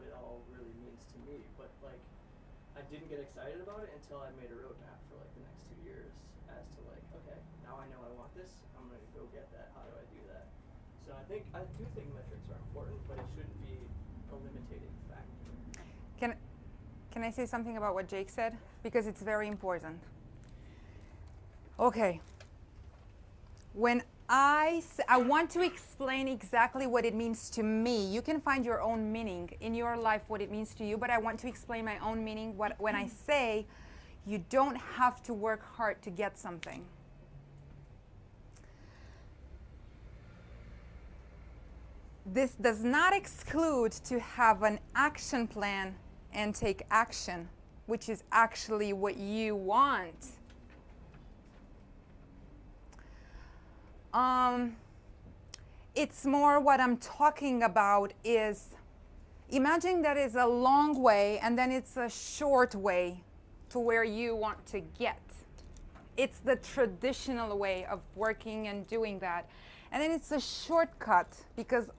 it all really means to me. But like, I didn't get excited about it until I made a roadmap for like the next 2 years as to like, okay, now I know I want this. I'm gonna go get that. How do I do that? So I do think metrics are important, but it shouldn't be a limiting factor. Can I say something about what Jake said? Because it's very important. Okay. When I want to explain exactly what it means to me. You can find your own meaning in your life, what it means to you, but I want to explain my own meaning when I say you don't have to work hard to get something. This does not exclude to have an action plan and take action, which is actually what you want. It's more what I'm talking about is, imagine that is a long way and then it's a short way to where you want to get. It's the traditional way of working and doing that. And then it's a shortcut, because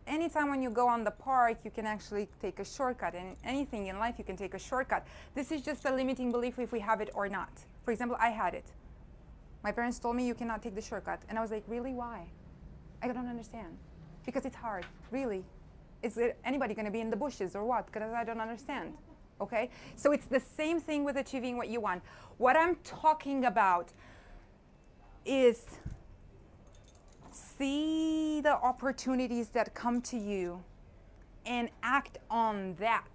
anytime when you go on the park, you can actually take a shortcut. And anything in life, you can take a shortcut. This is just a limiting belief if we have it or not. For example, I had it. My parents told me you cannot take the shortcut. And I was like, really, why? I don't understand. Because it's hard, really. Is anybody going to be in the bushes or what? Because I don't understand. Okay? So it's the same thing with achieving what you want. What I'm talking about is see the opportunities that come to you and act on that.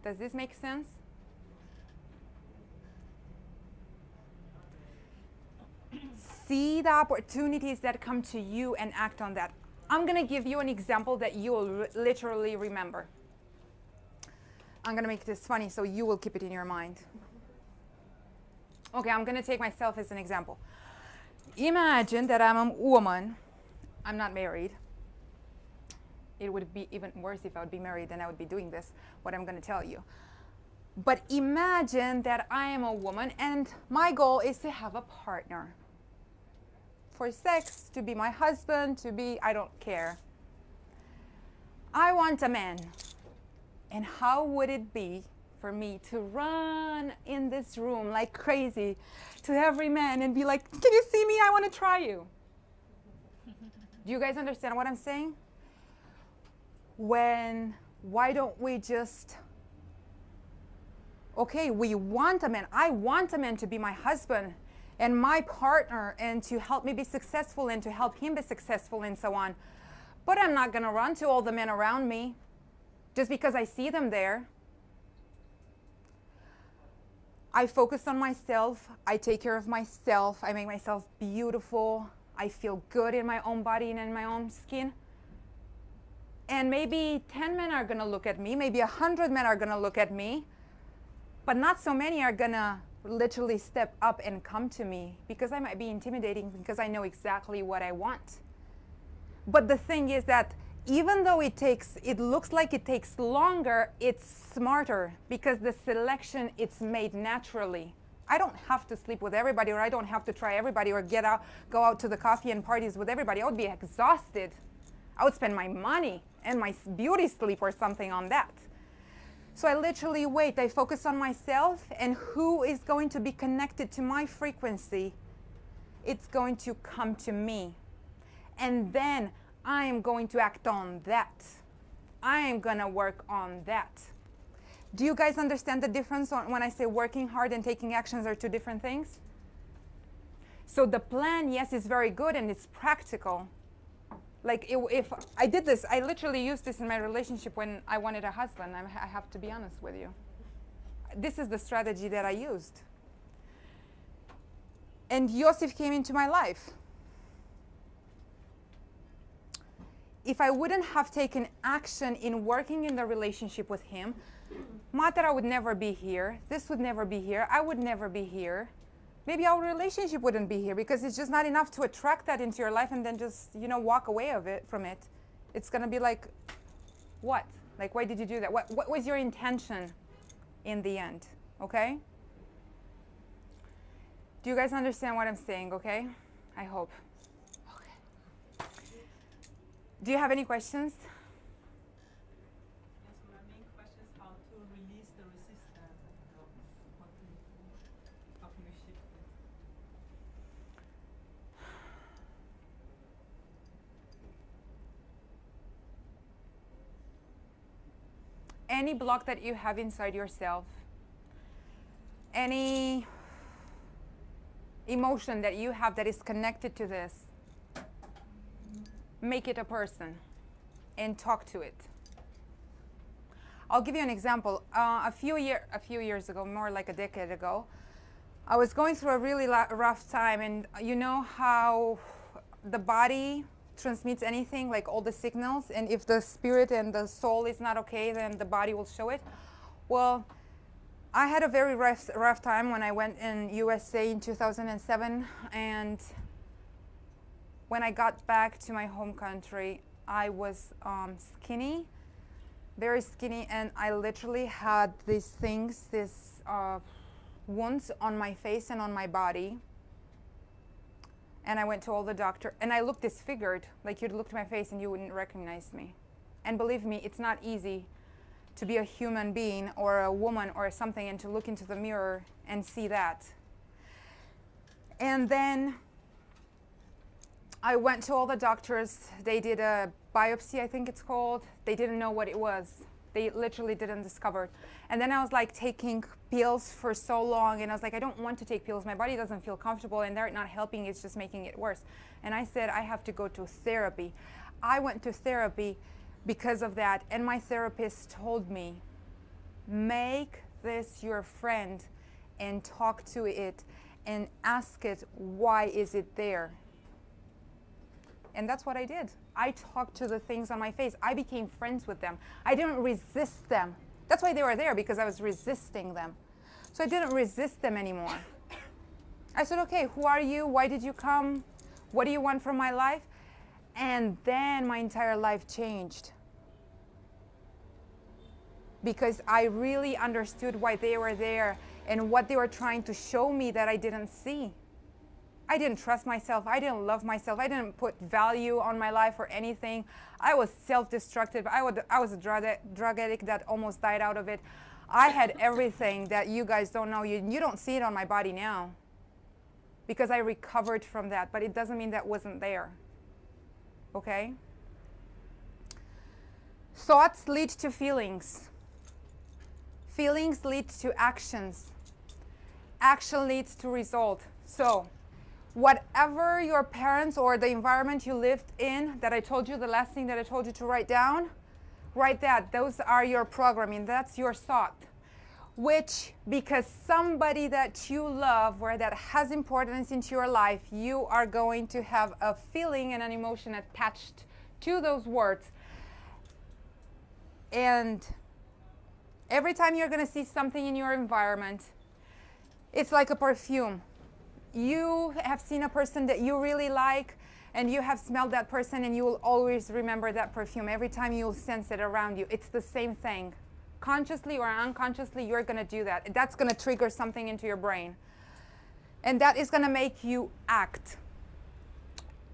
Does this make sense? See the opportunities that come to you and act on that. I'm going to give you an example that you will literally remember. I'm going to make this funny so you will keep it in your mind. Okay, I'm going to take myself as an example. Imagine that I'm a woman. I'm not married. It would be even worse if I would be married, then I would be doing this, what I'm going to tell you. But imagine that I am a woman and my goal is to have a partner. For sex, to be my husband, to be, I don't care. I want a man. And how would it be for me to run in this room like crazy to every man and be like, can you see me? I want to try you. Do you guys understand what I'm saying? Why don't we just, okay, we want a man. I want a man to be my husband and my partner and to help me be successful and to help him be successful and so on. But I'm not going to run to all the men around me just because I see them there. I focus on myself. I take care of myself. I make myself beautiful. I feel good in my own body and in my own skin. And maybe 10 men are going to look at me. Maybe 100 men are going to look at me. But not so many are going to literally step up and come to me because I might be intimidating because I know exactly what I want. But the thing is that even though it looks like it takes longer, it's smarter because the selection, it's made naturally. I don't have to sleep with everybody, or I don't have to try everybody, or go out to the coffee and parties with everybody. I would be exhausted. I would spend my money and my beauty sleep or something on that. So I literally wait. I focus on myself and who is going to be connected to my frequency it's going to come to me. And then I am going to act on that. I am going to work on that. Do you guys understand the difference when I say working hard and taking actions are two different things? So the plan, yes, is very good and it's practical. Like if I did this, I literally used this in my relationship when I wanted a husband. I have to be honest with you. This is the strategy that I used. And Yosef came into my life. If I wouldn't have taken action in working in the relationship with him, MATTERA would never be here. This would never be here. I would never be here. Maybe our relationship wouldn't be here because it's just not enough to attract that into your life and then just, you know, walk away from it. It's going to be like, what? Like, why did you do that? What was your intention in the end? Okay? Do you guys understand what I'm saying? Okay? I hope. Okay. Do you have any questions? Yes, my main question is how to release the resistance and how can we shift it? Any block that you have inside yourself, any emotion that you have that is connected to this, make it a person and talk to it. I'll give you an example. A few years ago, more like a decade ago, I was going through a really rough time, and you know how the body transmits anything, like all the signals, and if the spirit and the soul is not okay, then the body will show it. Well, I had a very rough time when I went in USA in 2007, and when I got back to my home country, I was skinny, very skinny, and I literally had these things, these wounds on my face and on my body. And I went to all the doctor, and I looked disfigured, like you'd look at my face and you wouldn't recognize me. And believe me, it's not easy to be a human being or a woman or something and to look into the mirror and see that. And then I went to all the doctors. They did a biopsy, I think it's called. They didn't know what it was. They literally didn't discover it. And then I was like taking pills for so long, and I was like, I don't want to take pills. My body doesn't feel comfortable, and they're not helping. It's just making it worse. And I said, I have to go to therapy. I went to therapy because of that, and my therapist told me, make this your friend and talk to it and ask it, why is it there? And that's what I did. I talked to the things on my face. I became friends with them. I didn't resist them. That's why they were there, because I was resisting them. So I didn't resist them anymore. I said, okay, who are you? Why did you come? What do you want from my life? And then my entire life changed. Because I really understood why they were there and what they were trying to show me that I didn't see. I didn't trust myself. I didn't love myself. I didn't put value on my life or anything. I was self-destructive. I was a drug addict that almost died out of it. I had everything that you guys don't know. You don't see it on my body now because I recovered from that, but it doesn't mean that wasn't there. Okay? Thoughts lead to feelings. Feelings lead to actions. Action leads to result. So, whatever your parents or the environment you lived in, that I told you, the last thing that I told you to write down, write that. Those are your programming. That's your thought. Which, because somebody that you love or that has importance into your life, you are going to have a feeling and an emotion attached to those words. And every time you're going to see something in your environment, it's like a perfume. You have seen a person that you really like, and you have smelled that person, and you will always remember that perfume. Every time you'll sense it around you. It's the same thing. Consciously or unconsciously, you're going to do that. That's going to trigger something into your brain. And that is going to make you act.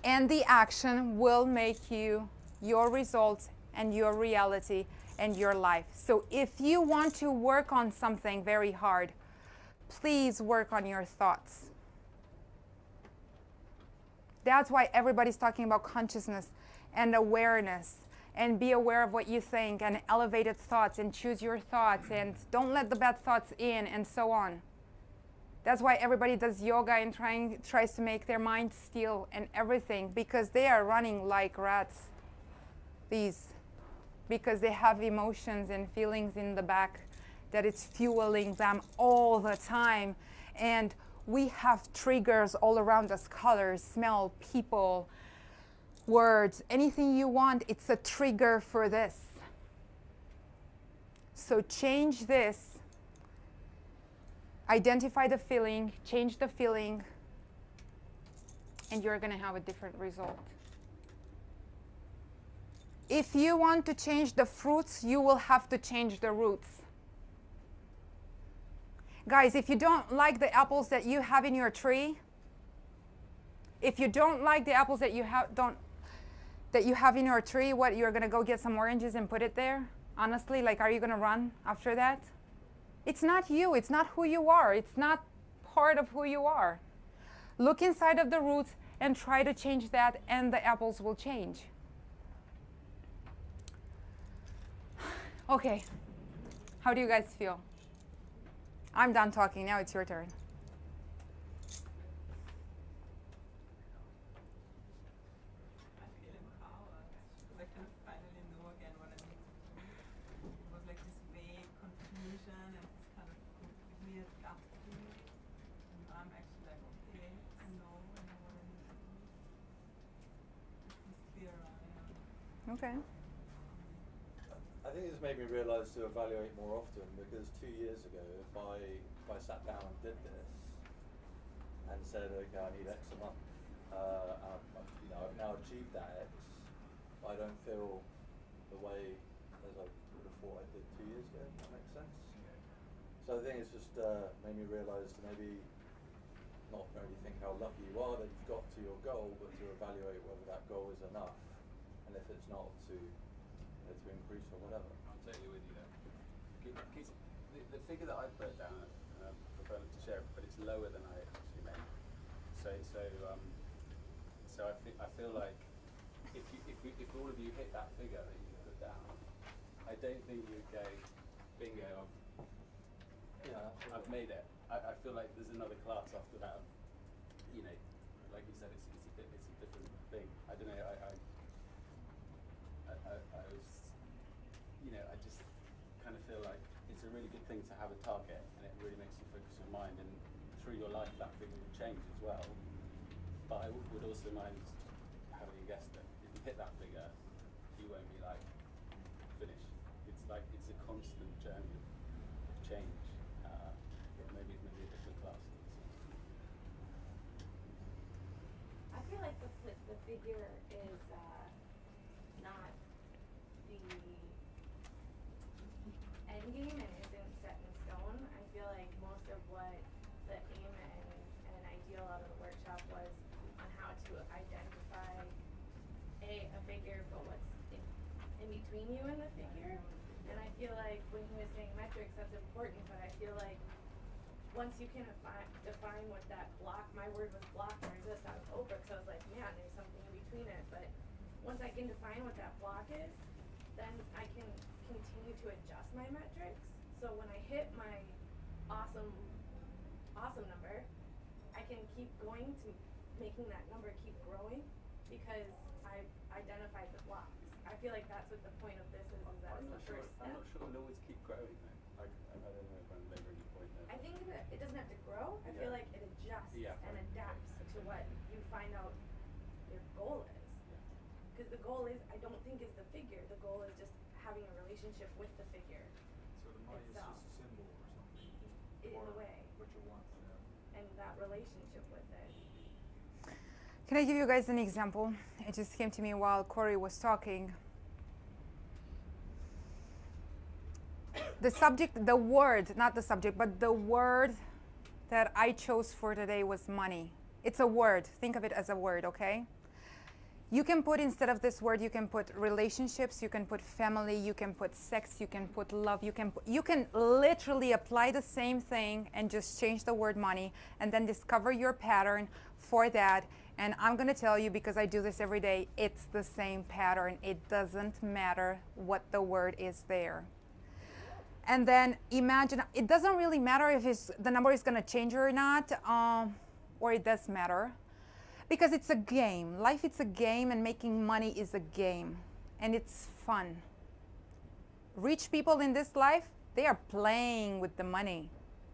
And the action will make you your results and your reality and your life. So if you want to work on something very hard, please work on your thoughts. That's why everybody's talking about consciousness and awareness, and be aware of what you think, and elevated thoughts, and choose your thoughts, and don't let the bad thoughts in, and so on. That's why everybody does yoga and tries to make their mind still and everything, because they are running like rats. Because they have emotions and feelings in the back that it's fueling them all the time. And we have triggers all around us: colors, smell, people, words, anything you want. It's a trigger for this. So change this. Identify the feeling, change the feeling, and you're going to have a different result. If you want to change the fruits, you will have to change the roots. Guys, if you don't like the apples that you have in your tree, if you don't like the apples that you have in your tree, what, you're going to go get some oranges and put it there? Honestly, like, are you going to run after that? It's not you. It's not who you are. It's not part of who you are. Look inside of the roots and try to change that, and the apples will change. Okay. How do you guys feel? I'm done talking. Now it's your turn. I feel empowered. I can finally know again what I need to do. It was like this vague confusion and this kind of weird gut feeling. And I'm actually like, okay, I know what I need to do. It's clearer, yeah. Okay. I think it's made me realise to evaluate more often, because 2 years ago, if I sat down and did this and said, okay, I need X a month, I've now achieved that X, I don't feel the way as I would have thought I did 2 years ago, if that makes sense. So I think it's just made me realise to maybe not only think how lucky you are that you've got to your goal, but to evaluate whether that goal is enough, and if it's not, to increase or whatever. I'm totally with you there. The figure that I put down, and I prefer not to share it, but it's lower than I actually meant. I feel like if all of you hit that figure that you put down, I don't think you'd go, bingo, I've made it. I feel like there's another class after that. You know, like you said, it's a different thing. I don't know. I was, I just kind of feel like it's a really good thing to have a target, and it really makes you focus your mind, and through your life that figure will change as well. But I would also mind having you guessed that if you hit that figure, you won't be like finished. It's like it's a constant journey of change. Maybe a different class. I feel like the figure is not the end game and isn't set in stone. I feel like most of what the aim and ideal out of the workshop was on how to identify a figure, but what's in between you and the figure. And I feel like when he was saying metrics, that's important, but I feel like once you can define what that block, my word was block and resist, I was over, because I was like, man, there's something in between it. But once I can define what that block is, then I can continue to adjust my metrics. So when I hit my awesome number, I can keep going to making that number keep growing, because I've identified the blocks. I feel like that's what the point of this is that it's the first step. I'm not sure it'll always keep growing though. I don't know if I'm laboring the point there. I think that it doesn't have to grow. I feel like it adjusts and adapts to what you find out your goal is. Because the goal is, I don't think is the figure. The goal is just having a relationship with the figure. So the money itself. is just a symbol or something. In a way. What you want. And that relationship with it. Can I give you guys an example? It just came to me while Corey was talking. The subject, the word, not the subject, but the word that I chose for today was money. It's a word. Think of it as a word, okay? You can put, instead of this word, you can put relationships, you can put family, you can put sex, you can put love, you can literally apply the same thing and just change the word money and then discover your pattern for that. And I'm going to tell you, because I do this every day, it's the same pattern. It doesn't matter what the word is there. And then imagine, it doesn't really matter if the number is going to change or not, or it does matter. Because it's a game. Life is a game, and making money is a game. And it's fun. Rich people in this life, they are playing with the money.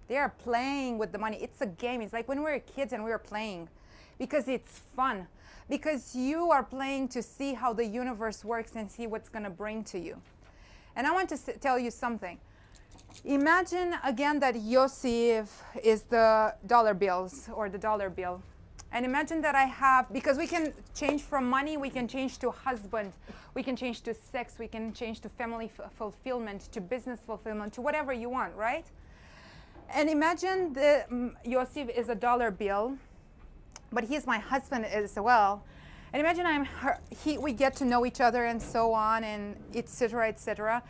They are playing with the money. It's a game. It's like when we were kids and we were playing. Because it's fun. Because you are playing to see how the universe works and see what's going to bring to you. And I want to tell you something. Imagine again that Yosef is the dollar bills or the dollar bill. And imagine that I have, because we can change from money, we can change to husband, we can change to sex, we can change to family fulfillment, to business fulfillment, to whatever you want, right? And imagine Yosef is a dollar bill, but he's my husband as well. And imagine we get to know each other and so on, and et cetera, et cetera.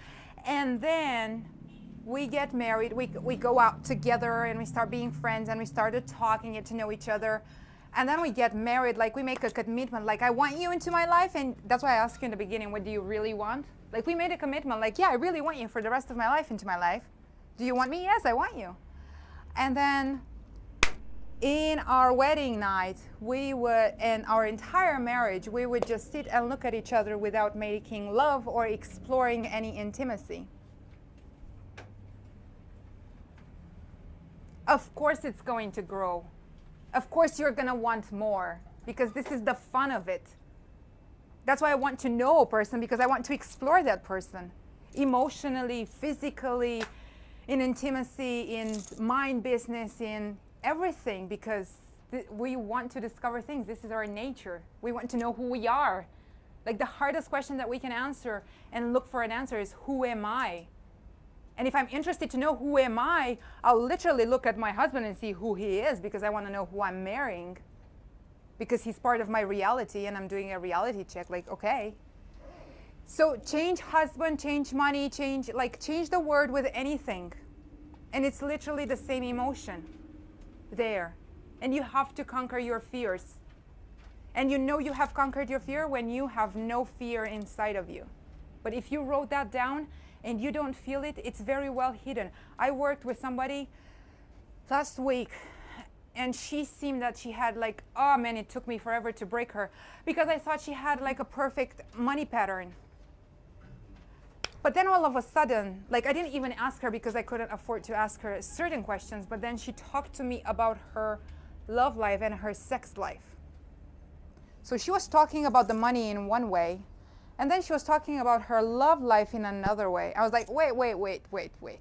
And then we get married, we go out together and we start being friends and we started talking, get to know each other. And then we get married, like we make a commitment, like I want you into my life. And that's why I asked you in the beginning, what do you really want? Like we made a commitment, like, yeah, I really want you for the rest of my life into my life. Do you want me? Yes, I want you. And then in our wedding night, and our entire marriage, we would just sit and look at each other without making love or exploring any intimacy. Of course it's going to grow. Of course you're going to want more, because this is the fun of it. That's why I want to know a person, because I want to explore that person emotionally, physically, in intimacy, in mind business, in everything, because we want to discover things. This is our nature. We want to know who we are. Like the hardest question that we can answer and look for an answer is, who am I? And if I'm interested to know who am I, I'll literally look at my husband and see who he is, because I want to know who I'm marrying. Because he's part of my reality and I'm doing a reality check, like, okay. So change husband, change money, change the word with anything. And it's literally the same emotion there. And you have to conquer your fears. And you know you have conquered your fear when you have no fear inside of you. But if you wrote that down, and you don't feel it, it's very well hidden. I worked with somebody last week, and she seemed that she had like, oh man, it took me forever to break her, because I thought she had like a perfect money pattern. But then all of a sudden, like I didn't even ask her because I couldn't afford to ask her certain questions, but then she talked to me about her love life and her sex life. So she was talking about the money in one way, and then she was talking about her love life in another way. I was like, wait.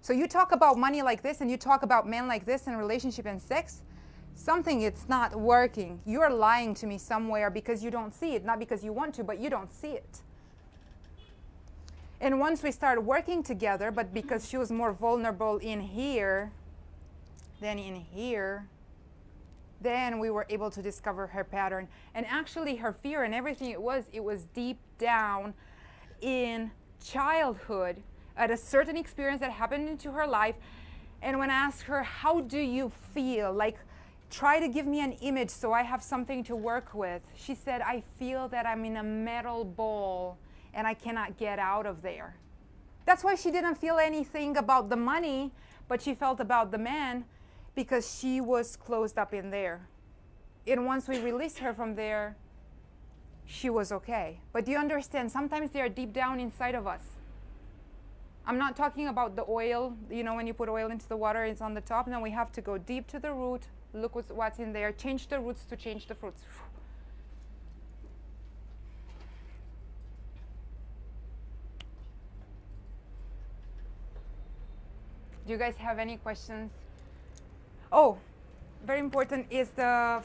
So you talk about money like this, and you talk about men like this in relationship and sex? Something, it's not working. You're lying to me somewhere because you don't see it. Not because you want to, but you don't see it. And once we started working together, but because she was more vulnerable in here than in here, then we were able to discover her pattern. And actually her fear and everything it was deep down in childhood at a certain experience that happened into her life. And when I asked her, how do you feel? Like, try to give me an image so I have something to work with. She said, I feel that I'm in a metal ball and I cannot get out of there. That's why she didn't feel anything about the money, but she felt about the man, because she was closed up in there. And once we released her from there, she was okay. But do you understand? Sometimes they are deep down inside of us. I'm not talking about the oil. You know, when you put oil into the water, it's on the top. No, we have to go deep to the root. Look what's in there. Change the roots to change the fruits. Do you guys have any questions? Oh, very important is the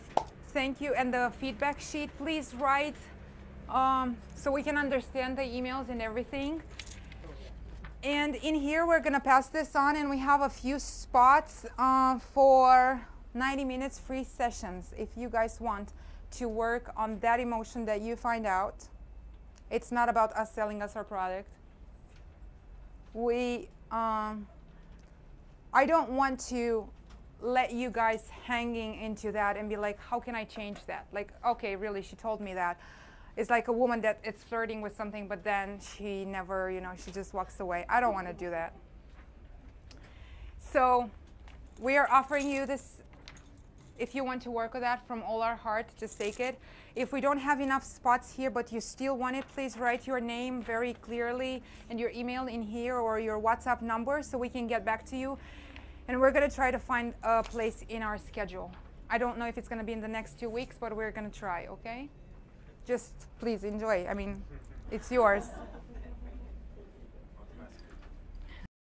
thank you and the feedback sheet. Please write so we can understand the emails and everything. And in here, we're going to pass this on, and we have a few spots for 90 minutes free sessions if you guys want to work on that emotion that you find out. It's not about us selling us our product. I don't want to let you guys hanging into that and be like, how can I change that? Like, okay, really, she told me that. It's like a woman that is flirting with something, but then she never, you know, she just walks away. I don't want to do that. So we are offering you this. If you want to work with that from all our heart, just take it. If we don't have enough spots here, but you still want it, please write your name very clearly and your email in here or your WhatsApp number so we can get back to you. And we're going to try to find a place in our schedule. I don't know if it's going to be in the next 2 weeks, but we're going to try, okay? Just please enjoy. I mean, it's yours.